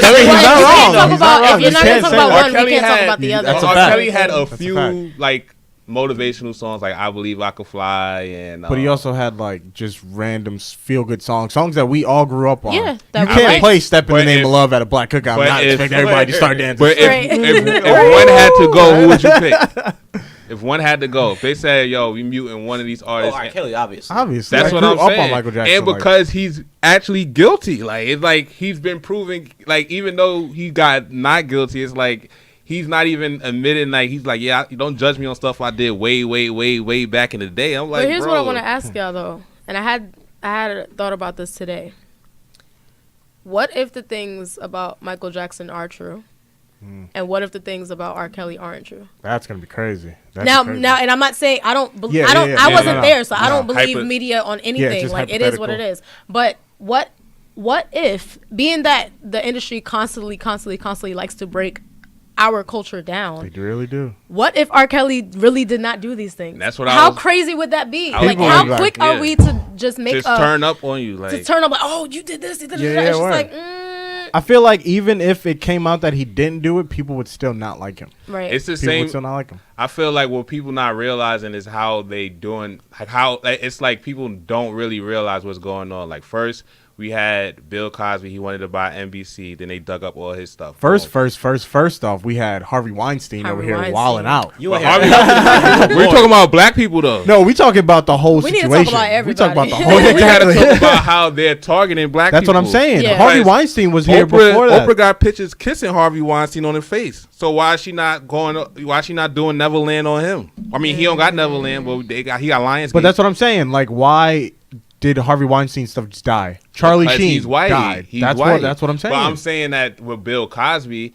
Kelly, he's not wrong.
Talk
He's
about,
not wrong.
if you're
You
not
can't
going to talk
say
about
that.
one, we can't talk about the other.
That's a
R.
fact.
Kelly had a
That's a
few
fact.
like motivational songs like "I Believe I Could Fly" and.
But he also had like just random feel good songs that we all grew up on.
Yeah,
you
that we
can't
like.
play "Step in the
But
Name
if-
of Love" at a black cookout. I'm
but
not
if-
expecting everybody to start dancing.
But
Right.
if one had to go, who would you pick? If one had to go, if they said, "Yo, we muting one of these
Oh,
artists,"
R. Kelly, obviously.
Obviously,
that's
I
what
grew
I'm
up
saying.
on Michael Jackson,
And because he's actually guilty, like it's like he's been proven, like even though he got not guilty, it's like he's not even admitting. Like he's like, "Yeah, you don't judge me on stuff I did way back in the day." I'm like,
But here's
bro,
what I want to ask y'all though, and I had thought about this today. What if the things about Michael Jackson are true, and what if the things about R. Kelly aren't true?
that's gonna be crazy. That's
Now,
crazy.
and I'm not saying I don't.
Yeah,
I don't.
yeah,
I
yeah,
wasn't
no.
there, so I
No.
don't believe
Hypo-
media on anything.
just
Like it is what it
hypothetical.
is. But what if, being that the industry constantly likes to break our culture down,
they really do.
what if R. Kelly really did not do these things?
That's what I
How
was-
crazy would that be?
I was
Like,
going
how
like,
quick
yeah.
are we to just make
just
a
turn up on you,
to
like
turn up like, oh, you did this, you did
Yeah,
that.
yeah,
It's just
word.
like,
I feel like even if it came out that he didn't do it, people would still not like him.
right.
it's the
People would
same.
still not like him.
I feel like what people not realizing is how they doing, like how like, it's like people don't really realize what's going on. Like first we had Bill Cosby, he wanted to buy NBC, then they dug up all his stuff.
First off, we had Harvey Weinstein over here wilding out.
You
But
ain't
we're talking about black people though.
No, we talking about the whole
We need to
situation.
talk about
We talking about the
everybody.
whole.
We gotta
Exactly.
talk about how they're targeting black
That's
people.
what I'm saying.
Yeah.
Harvey
Because
Weinstein was here before that.
Oprah got pictures kissing Harvey Weinstein on her face. So why is she not going? Why is she not doing Neverland on him? I mean, he don't got Neverland, but he got Lionsgate.
But that's what I'm saying. Like, why did Harvey Weinstein stuff just die? Charlie
Because
Sheen
he's white.
died.
He's
That's
white.
what I'm saying.
But I'm saying that with Bill Cosby,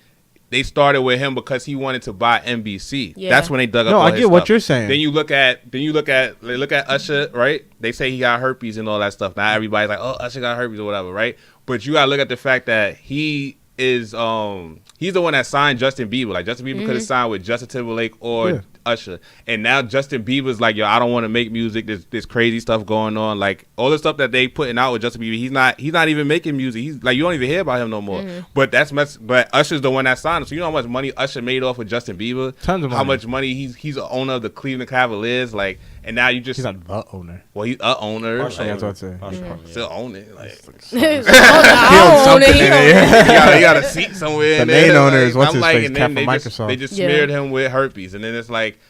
they started with him because he wanted to buy NBC.
Yeah.
That's when they dug up.
No,
all
I
his
get what
stuff.
you're saying.
Then you look at Usher, right? They say he got herpes and all that stuff. Now everybody's like, oh, Usher got herpes or whatever, right? But you gotta look at the fact that he is he's the one that signed Justin Bieber. Like Justin Bieber could have signed with Justin Timberlake or
Yeah.
Usher, and now Justin Bieber's like, yo, I don't want to make music. There's crazy stuff going on. Like all the stuff that they putting out with Justin Bieber, he's not even making music. He's like, you don't even hear about him no more. But but Usher's the one that signed him. So you know how much money Usher made off with Justin Bieber?
Tons of
How
money.
much money he's the owner of the Cleveland Cavaliers. Like, and now you just
He's not the owner.
well, he's a owner.
Partial
Like,
That's what I'm saying.
Partial owner, yeah.
still own it. Like,
I don't own it. He
something
don't-
in it.
he got a seat somewhere.
The
in there.
main owner is what's
I'm
his
like,
face,
and
Cat
then
from
they just,
Microsoft.
they just
Yeah.
smeared him with herpes, and then it's like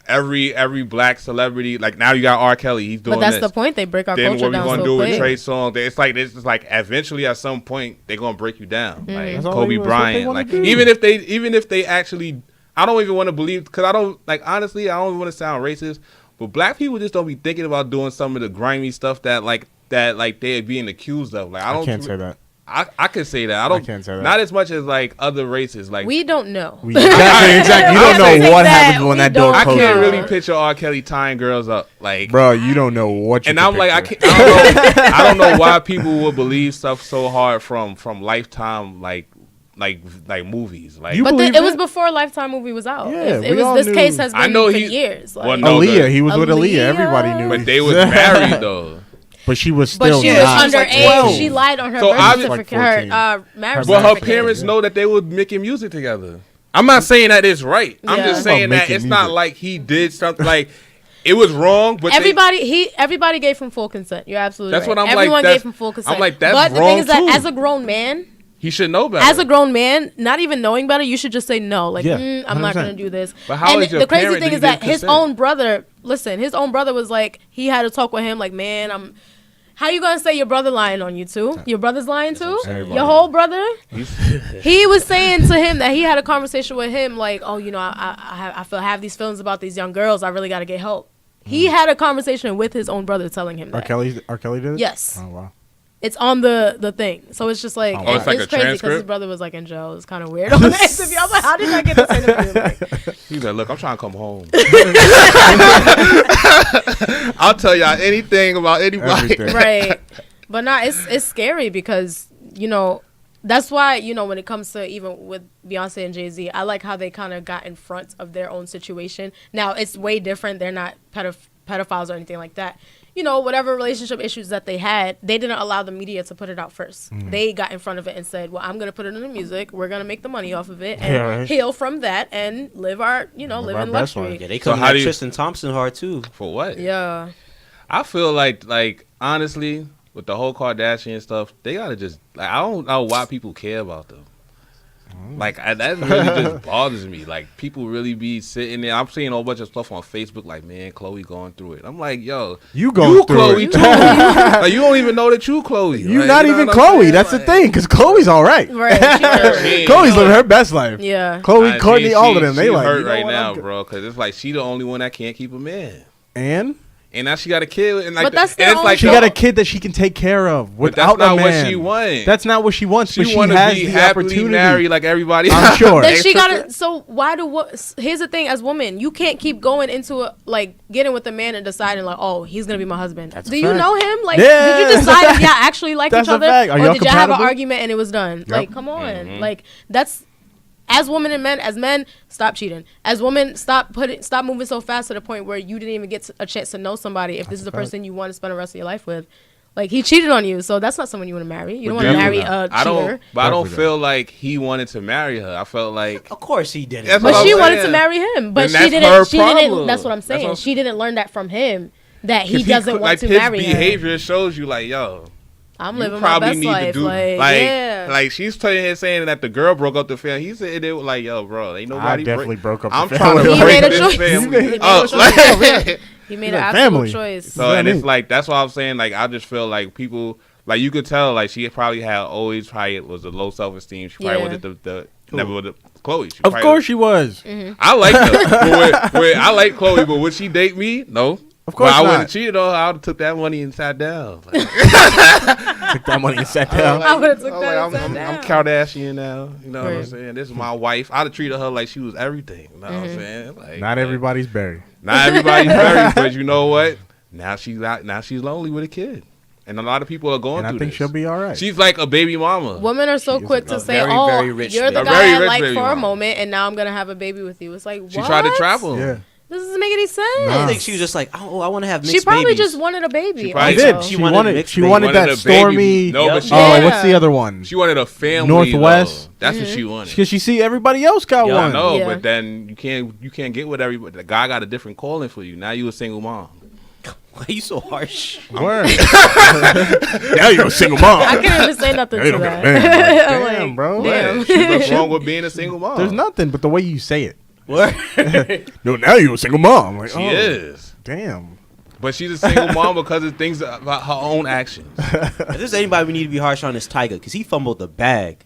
every black celebrity. Like now you got R. Kelly. He's doing
But that's
this.
the point. They break our
Then
culture
what we
down
gonna
so
do with
quick.
Trey Songz? It's like this is like eventually at some point they're gonna break you down. Like
That's all
Kobe
they- that's what they
Bryant.
wanna
Like
do.
even if they actually, I don't even want to believe because I don't like honestly I don't want to sound racist, but black people just don't be thinking about doing some of the grimy stuff that they're being accused of. Like
I can't say that.
I can say that. I don't.
can't say that.
Not as much as like other races. Like
We don't know.
Exactly. You don't know what happens when that door
I
I
closes.
can't
No.
really picture R. Kelly tying girls up. Like,
Bro, you don't know what you
and
can
I'm like,
picture.
I don't know why people would believe stuff so hard from Lifetime like movies. Like
You
But
believe
it was
it?
before Lifetime movie was out.
Yeah,
it
we all
was. This
knew.
case has been
I know
for
he-
years.
well,
Like,
no,
Aaliyah, he was with Aaliyah.
Aaliyah?
Everybody knew.
but they was married though.
But she was
but
still
she was
not.
underage.
like 12.
She lied on her
So
birth
obviously-
certificate.
Like
Her marriage
Well, her
certificate.
parents know that they were making music together. I'm not saying that it's right. I'm
Yeah.
just
About
saying that
making
it's not
music.
like he did something like it was wrong. But
Everybody gave him full consent. You're absolutely
That's
right.
what I'm like,
Everyone
that's-
gave him full consent.
I'm like, that's
but the
wrong,
thing is that
too.
as a grown man,
he should know better.
as a grown man, not even knowing better, you should just say no. Like,
Yeah,
I'm not
100%.
going to do this.
But how
and
is your
the crazy
parent
thing
that
is
he
that
give
his
consent?
own brother, listen, his own brother was like, he had to talk with him like, man, How you gonna say your brother lying on you too? Your brother's lying too?
Everybody.
Your whole brother? He was saying to him that he had a conversation with him like, oh, you know, I have these feelings about these young girls. I really got to get help. He had a conversation with his own brother telling him that.
R. Kelly did it?
Yes.
Oh, wow.
It's on the thing. So it's just like,
Oh,
it's like a
crazy because his
transcript?
brother was like in jail. It's kind of weird on the interview. I was like, how did I get this interview? Like,
He's like, look, I'm trying to come home. I'll tell y'all anything about anybody.
Everything.
right. But nah, it's scary because, you know, that's why, you know, when it comes to even with Beyonce and Jay-Z, I like how they kind of got in front of their own situation. Now, it's way different. They're not pedophiles or anything like that. You know, whatever relationship issues that they had, they didn't allow the media to put it out first. They got in front of it and said, well, I'm going to put it in the music. We're going to make the money off of it and heal from that and live our, you know, live
our
in
best
luxury.
life.
Yeah, they
So
come
how
at
do you-
Tristan Thompson hard too.
For what?
Yeah.
I feel like honestly, with the whole Kardashian stuff, they gotta just like I don't know why people care about them. Like that really just bothers me. Like people really be sitting there. I'm seeing a whole bunch of stuff on Facebook. Like, man, Chloe going through it. I'm like, yo,
You going through
Chloe
it.
too. Like, you don't even know that you Chloe.
You
Like,
not
know
even
what I'm
Chloe.
saying?
That's the
Like,
thing, because Chloe's all right.
Right.
she ain't-
Chloe's living her best life.
Yeah.
Chloe,
Nah,
Courtney, all of them. They
she
like,
hurt
you know
right
what,
now,
I'm good.
bro. Because it's like she the only one that can't keep a man.
And
Now she got a kid, and like,
But that's
and
their
it's
own
like
she
yo,
got a kid that she can take care of
But
without
that's not
a
what
man.
she wants.
That's not what she wants.
She
but she
want to
has
be
the
happily
opportunity.
married like everybody.
I'm sure.
Then she got to. So why do what? Here's the thing: as women, you can't keep going into a, like getting with a man and deciding like, oh, he's gonna be my husband.
That's a
Do you
fact.
know him? Like,
Yeah.
did you decide if y'all actually like
That's
each
a
other,
fact. Are
or
y'all
did y'all have an
compatible?
argument and it was done?
Yep.
Like, come on, like that's. As women and men, as men, stop cheating. As women, stop moving so fast to the point where you didn't even get a chance to know somebody. If this is the person you want to spend the rest of your life with, like he cheated on you, so that's not someone you want to marry. You don't want to marry a cheater.
I don't
Definitely
feel like he wanted to marry her. I felt like
Of course he didn't.
That's
bro.
what
But she
I'm
wanted
saying.
to marry him, but
And
she
that's
didn't.
her
She didn't.
problem.
That's what I'm
That's
saying.
what I'm-
She didn't learn that from him. That he
'cause
doesn't
like
want to
his
marry her.
behavior shows you like, yo,
I'm
you
living my
probably
best
need
life.
to do
like, yeah.
like she's telling him saying that the girl broke up the family. He said it was like, yo, bro, ain't nobody.
I definitely broke up the
I'm
family.
trying to
He
break
made a
this
choice.
family.
He made a
up.
choice.
Like-
He made
He's
an
like,
absolute
family.
choice.
So and it's
mean?
like that's why I'm saying like I just feel like people like you could tell like she probably had always probably was a low self esteem. She probably
Yeah.
wanted the never would Chloe. She
Of
probably-
course she was.
I like her. I like Chloe, but would she date me? No.
Of course
I
not.
wouldn't have cheated on her. I would have took that money and sat down. Like,
Took that money and sat down.
I would've took
I'm
that
like,
and sat
I'm
down.
Kardashian now. You know what I'm
Right.
saying? This is my wife. I'd have treated her like she was everything. You know what I'm saying? Like,
Not everybody's Barry.
Not everybody's married, but you know what? Now she's lonely with a kid, and a lot of people are going
And I
through
think
this.
she'll be all right.
She's like a baby mama.
Women are so
She is
quick
a
to say,
very,
"Oh,
very rich
you're the
baby.
A very
guy I
rich
like
baby
for a
mama.
moment, and now I'm gonna have a baby with you." It's like, what?
She tried to trap him.
Yeah.
This doesn't make any sense.
I think she was just like, oh, I want to have mixed
She probably
babies.
just wanted a baby.
She probably
She did.
also.
She
She
wanted
wanted.
mixed
She
baby.
wanted
Wanted
that
a baby.
stormy.
No,
Yep.
but she,
Oh,
Yeah.
what's the other one?
she wanted a family.
Northwest?
Though. That's what she wanted.
Because you see, everybody else got
Yeah,
I
one.
know,
Yeah.
but then you can't get with everybody. The guy got a different calling for you. Now you a single mom.
Why are you so harsh?
Word. Now you're a single mom.
I can't even say nothing
They
to
don't got
that.
a man.
I'm
Damn,
like,
bro.
Damn.
What's wrong with being a single mom?
There's nothing but the way you say it.
What?
No, now you're a single mom. Like,
She
oh,
is.
Damn.
But she's a single mom because of things about her own actions.
If there's anybody we need to be harsh on, it's Tyga, because he fumbled the bag.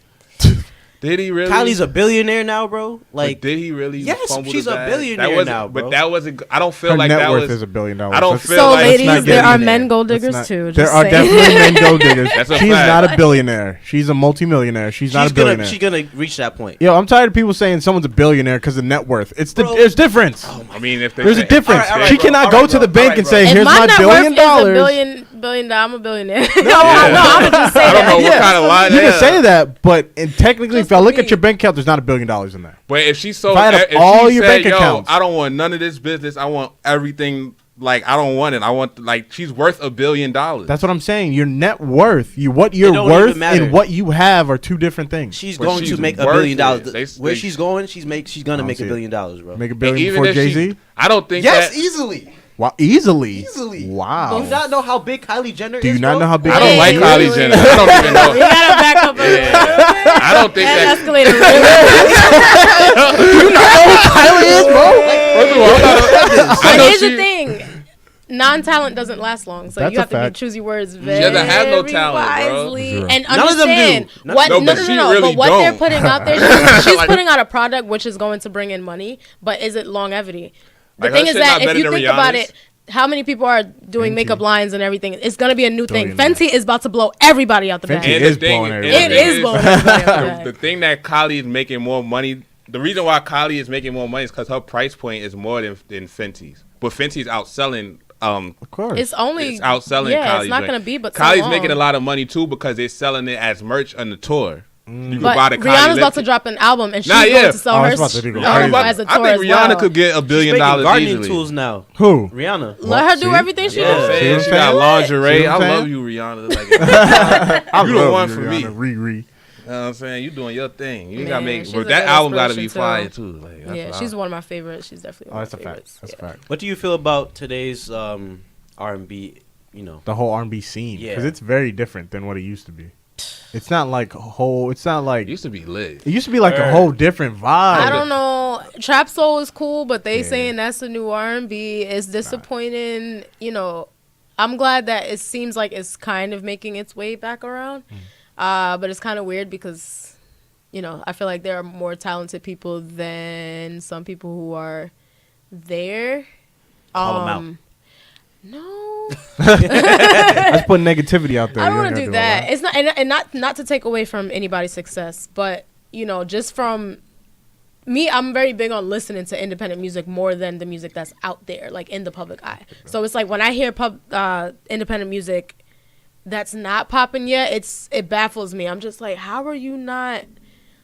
Did he really?
Kylie's a billionaire now, bro. Like,
But did he really?
Yes,
fumble
she's
the
a
bag?
billionaire
That wasn't-
now, bro.
But that wasn't. I don't feel
Her
like
net
that
worth
was.
is $1 billion.
I don't
Let's-
feel
So,
like
ladies,
not
there are
getting
men
there.
gold
let's
diggers
not-
too.
There
Just
are
saying.
definitely men gold diggers.
That's a
She's
fact.
not a billionaire. She's a multimillionaire. She's not a billionaire.
she's gonna reach that point.
Yo, I'm tired of people saying someone's a billionaire because of net worth. It's
Bro.
there's difference.
I mean, if they
There's
say-
a difference.
All right,
She
bro.
cannot
All
go
right,
to the
bro.
bank
All
and
right,
say,
If
"Here's
my
my
net
$1
worth
billion."
is $1 billion, I'm a billionaire.
Yeah.
No, I'm just saying
I don't know
that.
what kind of lie
You
that
can
is.
say that, but technically,
Just
if I
for
look
me.
at your bank account, there's not $1 billion in there.
But if she sold,
If I had up
if
all
she
your
said,
bank
"Yo,
accounts."
I don't want none of this business. I want everything. Like I don't want it. I want like she's worth $1 billion."
That's what I'm saying. Your net worth, what you're
don't
worth,
even matter.
and what you have are two different things.
She's
But
going
she's
to make $1
worth
billion.
it.
Where
They-
she's going, she's gonna
don't
make
see
$1
it.
billion, bro.
Make $1
And
billion
even
before
if
Jay
she,
Z.
I don't think
Yes,
that.
easily.
Wow, easily.
Easily.
Wow.
Do you not know how big Kylie Jenner
Do
is?
you not
bro?
know how big?
I don't like
Hey,
Kylie
really?
Jenner. I don't even know.
You gotta back up a little bit.
I don't think
That
that.
escalated really.
First of all, I'm not a- I
But
know
here's
she-
the thing. non-talent doesn't last long, so
That's
you
a
have to
fact.
choose your words very
doesn't have no talent, bro.
wisely
Zero.
and
None of them do.
understand
No,
what.
no,
No,
but
no,
she
no.
really
But what they're
don't.
putting out there, she's putting out a product which is going to bring in money. But is it longevity? The
Like, her
thing is
shit
that
not
if
better
you
than
think about
Rihanna's?
it, how many people are doing
Fenty.
makeup lines and everything? It's gonna be a new thing.
Billionaire.
Fenty is about to blow everybody out the
Fenty
bag.
And
is
the thing-
blowing
and
everybody.
the
It
thing
is blowing everybody out the bag.
The thing that Kylie is making more money. The reason why Kylie is making more money is because her price point is more than Fenty's. But Fenty's outselling.
Of course.
It's only
It's outselling
yeah,
Kylie's
it's not
joint.
gonna be. But so
Kylie's
long.
making a lot of money too because they're selling it as merch on the tour. You can
But
buy the Kylie
Rihanna's about to
lip-
drop an album, and she's
Nah, yeah.
going to sell
Oh,
her
it's about to do
as
crazy.
a tour
I think
as
Rihanna
well.
could get $1
She's
billion
making gardening
easily.
tools now.
Who?
Rihanna.
Let her do
See?
everything she
Yeah.
You know what I'm
wants.
See
saying?
what
She
I'm
got
saying?
lingerie.
See what
I
I'm
love
saying?
you, Rihanna. Like, you know
You
the one for me.
Riri.
what I'm saying? You doing your thing. You
Man,
gotta make.
she's
But
a
that
good
album gotta be
inspiration,
fire too. Like, that's
Yeah,
what
she's
I-
one of my favorites. She's definitely
Oh,
one
that's a
of my
fact.
favorites.
That's a
Yeah.
fact.
What do you feel about today's R&B? You know,
The whole R&B scene, because
Yeah.
it's very different than what it used to be. It's not like a whole. It's not like
It used to be lit.
it used to be like a
Word.
whole different vibe.
I don't know. Trap soul is cool, but they
Yeah.
saying that's the new R&B. It's disappointing. You know, I'm glad that it seems like it's kind of making its way back around. But it's kind of weird because, you know, I feel like there are more talented people than some people who are there.
Call 'em out.
No,
Let's put negativity out there.
I don't
You
want to
ain't
do
gotta
that.
all
It's not, and not to take away from anybody's success, but you know, just from me, I'm very big on listening to independent music more than the music that's out there, like in the public eye. So it's like when I hear independent music that's not popping yet, it baffles me. I'm just like, how are you not?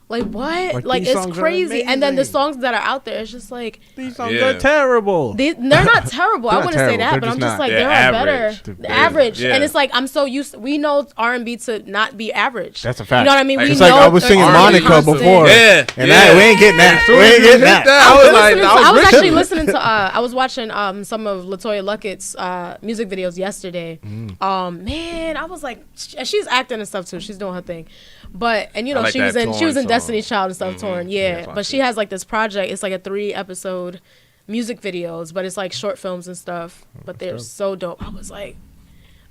Like what? Like
these
it's
songs are
crazy. And then the
amazing.
songs that are out there, it's just like
These songs
Yeah.
are terrible.
they're not terrible. I
They're not
wouldn't say
terrible.
that,
They're
but I'm
just
just
not.
like
They're
there are
average.
better.
They're
Average.
yeah.
And it's like I'm so used we know R&B to not be average.
That's a fact.
You know what I mean?
Like,
We
it's
know
like I was
a
singing
R&B
Monica
constant.
before.
Yeah,
And
yeah.
that, we ain't getting that. We ain't getting that.
I was like,
I was
rich.
actually listening to I was watching some of LaToya Luckett's music videos yesterday. Man, I was like she's acting and stuff too. She's doing her thing. But and you know
I like
she was
that
in
Torn song.
Destiny's Child and stuff Torn.
Yeah,
Yeah.
that's
But she has like this project. It's like a 3-episode music videos, but it's like short films and stuff. But they're so dope.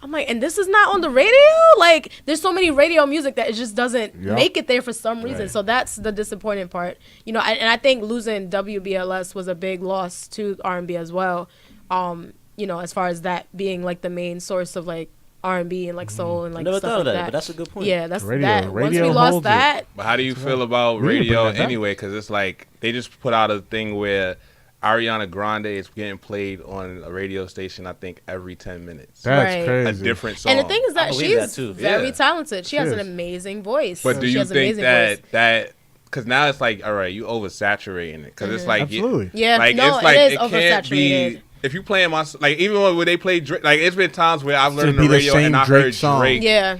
I'm like, and this is not on the radio? Like, there's so many radio music that it just doesn't
Yep.
make it there for some reason.
Right.
So that's the disappointing part. You know, and I think losing WBLS was a big loss to R&B as well. You know, as far as that being like the main source of like R&B and like soul and
I
like
never
stuff
thought
like
of
that.
that, but that's a good point.
Yeah, that's
Radio-
that. Once
radio
we lost
holds it.
that,
But how do you feel about
We didn't
radio
bring that back.
anyway? Because it's like they just put out a thing where Ariana Grande is getting played on a radio station, I think, every 10 minutes.
That's
Right.
A
crazy.
different song.
and the thing is
I
that
believe that
she's
too.
very
Yeah.
talented. She has an
is.
amazing voice.
But do
She
you
has an
think
amazing voice.
that because now it's like, all right, you oversaturating it because it's like
Absolutely.
Yeah,
like
no,
it's like
it is
can't
oversaturated.
be if you playing my like even when they play Drake, like it's been times where I've learned
be
the
the
radio
same
and I
Drake
heard
song.
Drake.
Yeah.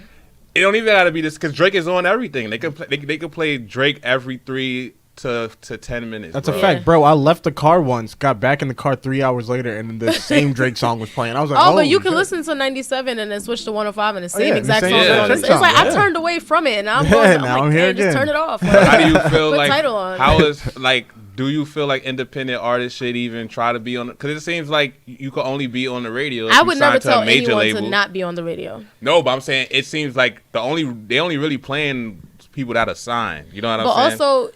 It don't even gotta be this because Drake is on everything. They could play, they could play Drake every 3 to 10 minutes.
That's
bro.
a fact, bro. I left the car once, got back in the car 3 hours later, and the same Drake song was playing. I was like,
Oh, but you
holy
can
shit.
listen to 97 and then switch to 105 and the same
yeah, the
exact
same
song.
exact
on.
Drake
It's like
song,
I
yeah.
turned away from it and I'm
Yeah,
going. I'm
now
like,
I'm here
"Dang, just
again."
turn it off.
How do you feel
Put
like
title on.
how is like do you feel like independent artists should even try to be on because it seems like you could only be on the radio if
I
you
would
sign
never
to
tell
a major
anyone
label.
to not be on the radio.
No, but I'm saying it seems like they only really playing people that are signed. You know what
But
I'm saying?
also,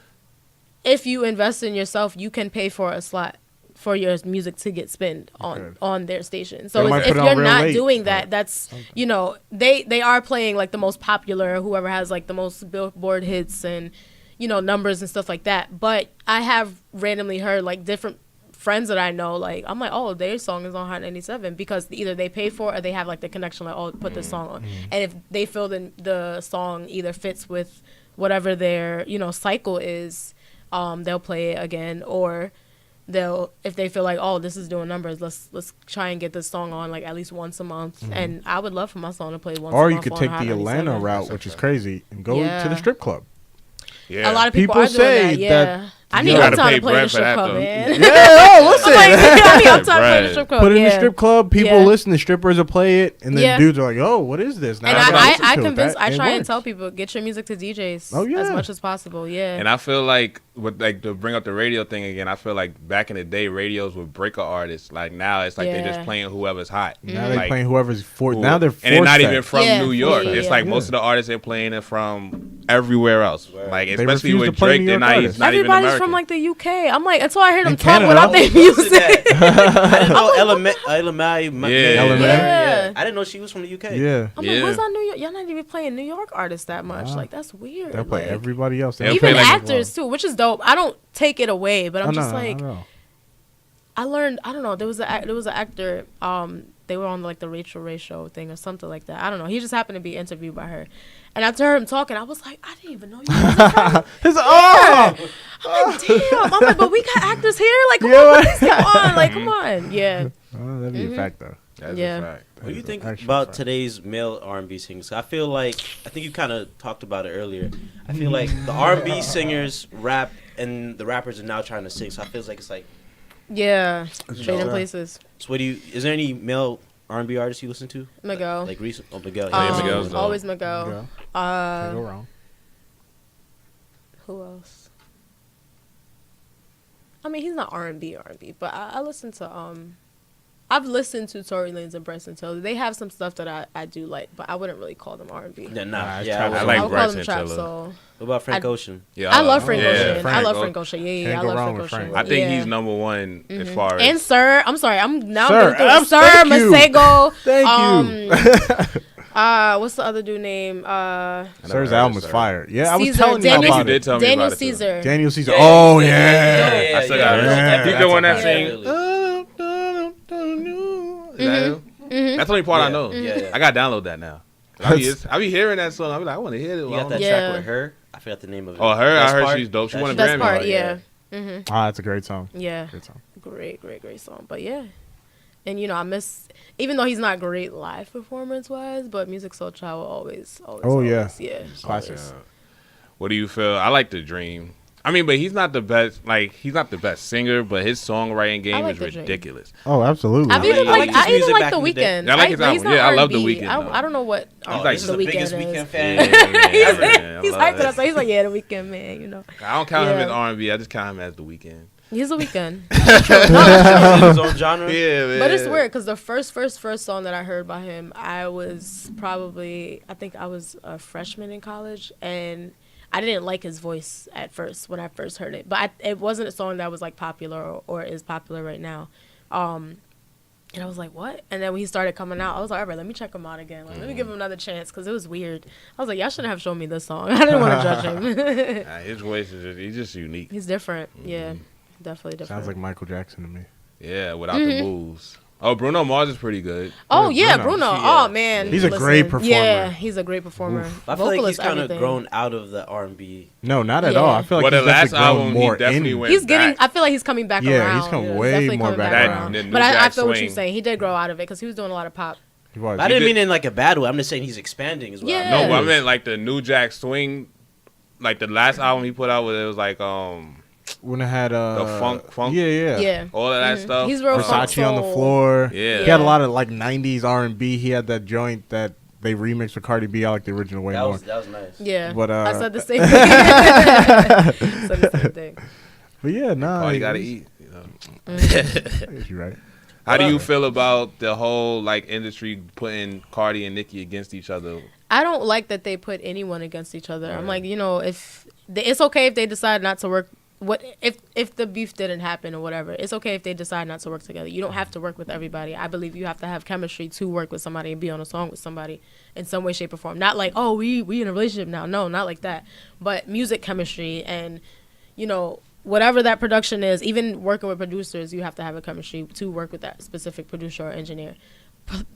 if you invest in yourself, you can pay for a slot for your music to get spent on their station. So
They might
if
put it on
you're
real
not
late.
doing that, that's you know they are playing like the most popular, whoever has like the most Billboard hits and you know numbers and stuff like that. But I have randomly heard like different friends that I know, like I'm like, oh, their song is on Hot 97 because either they pay for it or they have like the connection, like, oh, put this song on. And if they feel the song either fits with whatever their cycle is, they'll play it again, or they'll if they feel like, oh, this is doing numbers, let's try and get this song on like at least once a month. And I would love for my song to play once.
Or
a
you
month
could
on
take
Hot
the Atlanta
97.
route, which is crazy, and go to
Yeah.
the strip club.
Yeah.
A lot of people,
People
are doing
say
that. Yeah. I need
You gotta
Uptown
pay
to play in the
bread for
strip
that,
club,
though.
man.
Yeah, oh, listen.
I need Uptown to play in the
Right.
strip club.
Put it in
yeah.
the strip club. People
Yeah.
listen. The strippers will play it, and then
Yeah.
dudes are like, "Oh, what is this?" Now
And
gotta
I
listen to it.
convince,
That-
I
it
try and
works.
tell people, get your music to DJs
Oh, yeah.
as much as possible. Yeah.
And I feel like with like to bring up the radio thing again, I feel like back in the day, radios would break an artist. Like now, it's like they're
Yeah.
just playing whoever's hot.
Now they're
Like,
playing whoever's for.
who-
Now they're
and they're not
forced
even
that.
from
Yeah,
New York.
yeah,
It's
yeah.
like
Yeah.
most of the artists they're playing it from everywhere else. Like
They
especially
refuse to
with
play
Drake,
New
they're
York
not,
artists.
not even
Everybody's
American.
from like the UK. I'm like, until I hear them
In
talk
Canada?
without their music.
I didn't know LMA.
Yeah.
I didn't know she was from the UK.
Yeah,
I'm
Yeah.
like, where's our New York? Y'all not even playing New York artists that much.
Nah.
Like, that's weird.
they'll play
Like,
everybody else.
They'll
even
play like-
actors too, which is dope. I don't take it away, but I'm just like,
know.
I learned. I don't know. There was an actor. They were on like the Rachel Ray show thing or something like that. I don't know. He just happened to be interviewed by her, and after heard him talking, I was like, I didn't even know you. Wasn't from
His oh,
I'm like, damn. I'm like, but we got actors here. Like, come
Yeah,
on,
right.
please come on. Like, come on. Yeah.
oh, that'd be a fact though.
That's
Yeah.
a fact.
What do you think
Actual
about
fact.
today's male R&B singers? I think you kind of talked about it earlier. I feel like the R&B singers rap and the rappers are now trying to sing. So I feel like it's like,
Yeah. Trading
know.
places.
so is there any male R&B artists you listen to?
Miguel.
Like recent? Oh, Miguel.
yeah, Miguel's dope.
Always Miguel.
Miguel. Can't go
Uh,
wrong.
who else? I mean, he's not R&B, but I listen to I've listened to Tory Lanez and Bryson Tiller. They have some stuff that I do like, but I wouldn't really call them R&B.
Yeah,
Nah, it's
yeah.
trap.
I
I
like
would call them
Bryson
trap
Tiller.
soul.
What about Frank
I-
Ocean?
Yeah,
I love Frank
yeah,
Ocean. I
Frank.
love Frank Ocean. Yeah,
Can't
I
go
love
wrong
Frank
with
Ocean.
Frank.
I think
Yeah.
he's number one as far as.
And Sir, I'm sorry, I'm now
Sir,
going through Sir
thank you.
Masego.
Thank you.
What's the other dude name?
I never
Sir's
heard
album
of
was
Sir.
fire. Yeah, I was
Caesar,
telling you
Daniel-
I think
about
you did
it.
tell me
Daniel
about it, too.
Caesar.
Daniel Caesar. Oh yeah.
I still
yeah,
got it.
yeah.
He's the one that
Yeah.
sings. Is that him? That's the only part I
Yeah.
know.
Yeah, yeah.
I got to download that now. I be hearing that song. I be like, I want to hear it.
You got that
Yeah.
track with her? I forgot the name of it.
Oh, her? I
Best
heard
Part?
she's dope. She
That
won a
shit-
Best
Grammy.
part,
Oh,
yeah.
Ah, that's a great song.
Yeah.
Great song.
Great song. But yeah. And I miss, even though he's not great live performance wise, but Music Soul Child will always.
Oh, yeah.
Yeah.
Classic.
always.
What do you feel? I like The Dream. I mean, but he's not the best. Like, he's not the best singer, but his songwriting game
like
is
The Dream.
ridiculous.
Oh,
I
absolutely.
even
I like
like
his
I even
music
like
back
The
in the day.
Weeknd.
I like his
but he's
album.
not
Yeah, I love The
R&B.
Weeknd, though.
I don't know what
Oh,
like
this is
The
the biggest
Weeknd
Weekend
is.
fan.
Yeah,
He's
I love
hyping
it.
us. He's like, yeah, The Weeknd, man.
I don't count him
Yeah.
as R&B. I just count him as The Weeknd.
He's The Weeknd.
His own genre.
Yeah, man.
But it's weird because the first song that I heard by him, I think I was a freshman in college, and I didn't like his voice at first when I first heard it. But it wasn't a song that was like popular or is popular right now. And I was like, what? And then when he started coming out, I was like, all right, let me check him out again. Like, let me give him another chance because it was weird. I was like, y'all shouldn't have shown me this song. I didn't want to judge him.
Nah, his voice is he's just unique.
He's different. Yeah, definitely different.
Sounds like Michael Jackson to me.
Yeah, without the moves. Oh, Bruno Mars is pretty good.
Oh
Yeah,
yeah,
Bruno.
Bruno.
Yeah.
Oh man,
He's a great performer.
Yeah, he's a great performer.
I feel like he's
Vocalist,
kind of
everything.
grown out of the R&B.
No, not at
Yeah.
all. I feel like
Well,
he's
the last
definitely grown
album,
more
he definitely
in.
went
He's getting.
back.
I feel like he's coming back
Yeah,
around.
he's come
He's
way
definitely
more
coming
back
around.
But
New
I
Jack
feel what
Swing.
you're saying. He did grow out of it because he was doing a lot of pop.
He was.
I didn't
did-
mean it in like a bad way. I'm just saying he's expanding as well.
Yeah.
No, but I meant like the New Jack Swing. Like the last album he put out, it was like
when it had
funk.
Yeah.
Yeah,
all of that stuff.
He's real funk
Versace on the
soul.
floor.
Yeah.
He had a lot of like '90s R&B. He had that joint that they remixed with Cardi B. I like the original way
That
more.
was nice.
Yeah,
But,
I said the same thing. Said the same thing.
But yeah, nah.
All you gotta eat. You know.
I guess you're right.
How do you feel about the whole like industry putting Cardi and Nicki against each other?
I don't like that they put anyone against each other. I'm like, if it's okay if they decide not to work. What if the beef didn't happen or whatever? It's okay if they decide not to work together. You don't have to work with everybody. I believe you have to have chemistry to work with somebody and be on a song with somebody in some way, shape, or form. Not like, oh, we in a relationship now. No, not like that. But music chemistry and whatever that production is. Even working with producers, you have to have a chemistry to work with that specific producer or engineer.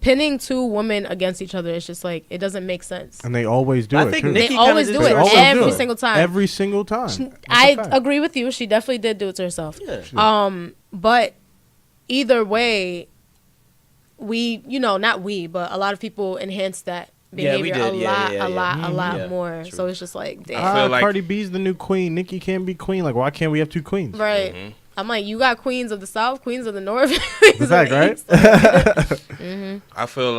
Pinning two women against each other, it's just like it doesn't make sense.
And they always do
I
it
think
too.
Nicki
They
kinda
always
did
do
to
it
herself.
every
too.
single time.
Every single time. That's a
I
fact.
agree with you. She definitely did do it to herself.
Yeah.
But either way, we, not we, but a lot of people enhance that
Yeah, we
behavior
did. Yeah,
a lot
Yeah,
more.
true.
So it's just like, damn.
feel like-
Cardi B's the new queen. Nicki can't be queen. Like, why can't we have two queens?
Right.
Mm-hmm.
I'm like, you got queens of the South, queens of the North. Queens of
fact,
the
right?
East.
I feel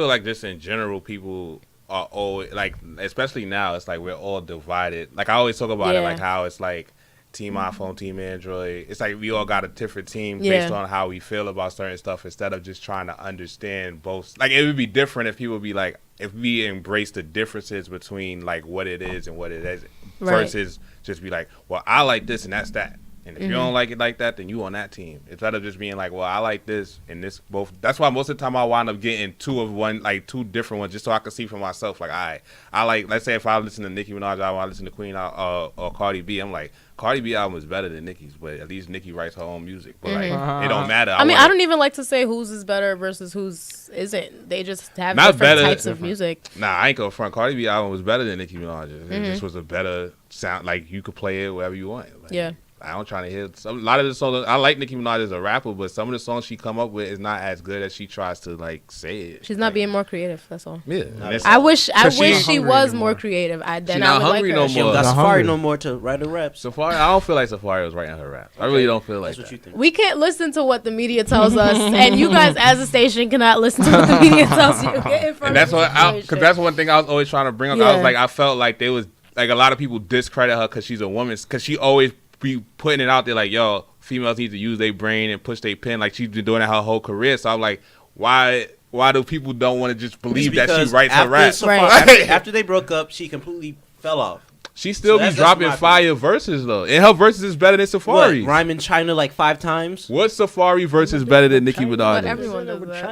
like just in general, people are always like, especially now, it's like we're all divided. Like I always talk about it,
Yeah.
like how it's like Team iPhone, Team Android. It's like we all got a different team
Yeah.
based on how we feel about certain stuff instead of just trying to understand both. Like it would be different if people be like, if we embrace the differences between like what it is and what it isn't,
Right.
versus just be like, well, I like this and that's that. And if you don't like it like that, then you on that team. Instead of just being like, well, I like this and this both. That's why most of the time I wind up getting two different ones, just so I can see for myself. Like, I like, let's say if I listen to Nicki Minaj, I want to listen to Queen or Cardi B. I'm like, Cardi B album is better than Nicki's, but at least Nicki writes her own music. But like, it don't matter.
I mean, I don't even like to say whose is better versus whose isn't. They just have
Not
different
better,
types of music.
Nah, I ain't go front. Cardi B album was better than Nicki Minaj's. It just was a better sound. Like you could play it wherever you want. Like,
Yeah.
I'm trying to hear a lot of the songs. I like Nicki Minaj as a rapper, but some of the songs she come up with is not as good as she tries to like say it.
She's not being more creative. That's all.
Yeah,
I wish
she ain't
she
hungry
was
anymore.
more creative. Then
not
I would like
hungry
her.
no
She don't
more.
got
Not
Safari
hungry.
no more to write her raps.
Safari. I don't feel like Safari was writing her rap. I really don't feel like
That's
that.
what you think.
We can't listen to what the media tells us, and you guys, as a station, cannot listen to what the media tells you. Get in front
And that's
of the
what, because
situation.
that's one thing I was always trying to bring up. I
Yeah.
was like, I felt like there was like a lot of people discredit her because she's a woman, because she always be putting it out there like, yo, females need to use their brain and push their pen. Like she's been doing it her whole career. So I'm like, why do people don't want to just believe that she
Because
writes her
after
rap?
Safari-
Right.
after they broke up, she completely fell off.
She still
So
be
that's
dropping
my
fire verses though, and her verses is better than Safari.
What, rhyme in China like 5 times?
What Safari verse is better than Nicki
But
Minaj?
everyone does that.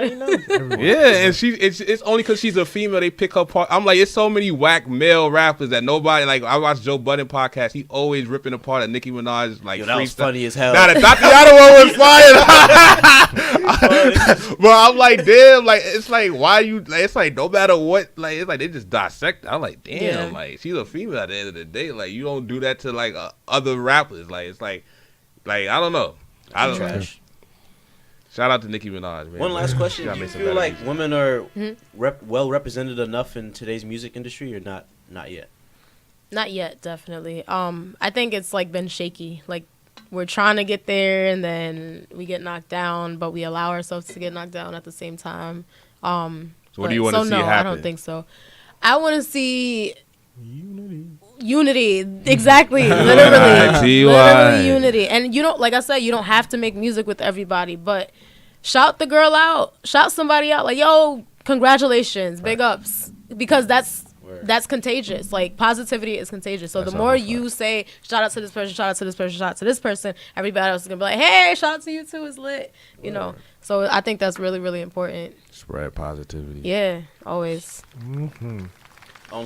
Everyone.
Yeah, and it's only because she's a female they pick her part. I'm like, it's so many whack male rappers that nobody like. I watch Joe Budden podcast. He always ripping apart a Nicki Minaj like
Yo, that was
freestyle.
funny as hell.
Nah, the Tatiana one was fire. But I'm like, damn, like it's like why you? Like, it's like no matter what, like it's like they just dissect. I'm like, damn,
Yeah.
like she's a female at the end of the day. Like you don't do that to like other rappers. Like it's like I don't know. I don't know.
Trash.
Shout out to Nicki Minaj, man.
One last question:
Gotta
Do you
make some
feel
better
like
music.
women are well represented enough in today's music industry, or not? Not yet.
Not yet, definitely. I think it's like been shaky. Like we're trying to get there, and then we get knocked down, but we allow ourselves to get knocked down at the same time.
So what do you want to see
no,
happen?
I don't think so. I want to see unity. Exactly. Literally. Literally unity. And you don't, like I said, you don't have to make music with everybody, but shout the girl out. Shout somebody out. Like, yo, congratulations. Big ups. Because that's contagious. Like, positivity is contagious. So the more you say, shout out to this person, shout out to this person, shout out to this person, everybody else is going to be like, hey, shout out to you too. It's lit. You know? So I think that's really, really important.
Spread positivity.
Yeah, always.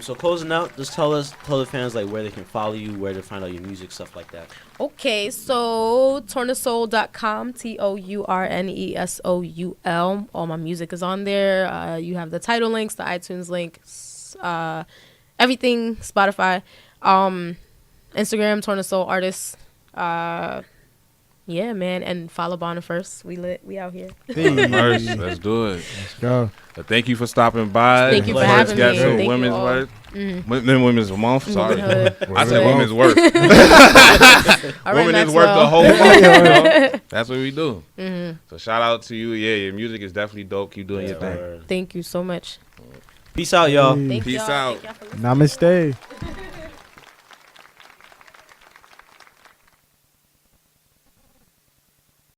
So closing out, just tell the fans like where they can follow you, where to find out your music, stuff like that.
Okay, so TourNeSoul.com, TourNeSoul. All my music is on there. You have the title links, the iTunes links, everything, Spotify, Instagram, TourNeSoul Artists. Yeah, man, and follow Bonner first. We lit. We out here.
First, let's do it.
Let's go.
But thank you for stopping by.
Thank you for
First
having
guest
me.
of
Thank you
Women's
all.
Worth. Women's Month. Sorry,
Womanhood.
I said
Womanhood.
Women's Worth.
All right,
Women is worth the
Maxwell.
whole month. You know? That's what we do. So shout out to you. Yeah, your music is definitely dope. Keep doing your thing.
Thank you so much.
Peace out, y'all.
Thank
Peace
y'all.
out.
Thank y'all for listening.
Namaste.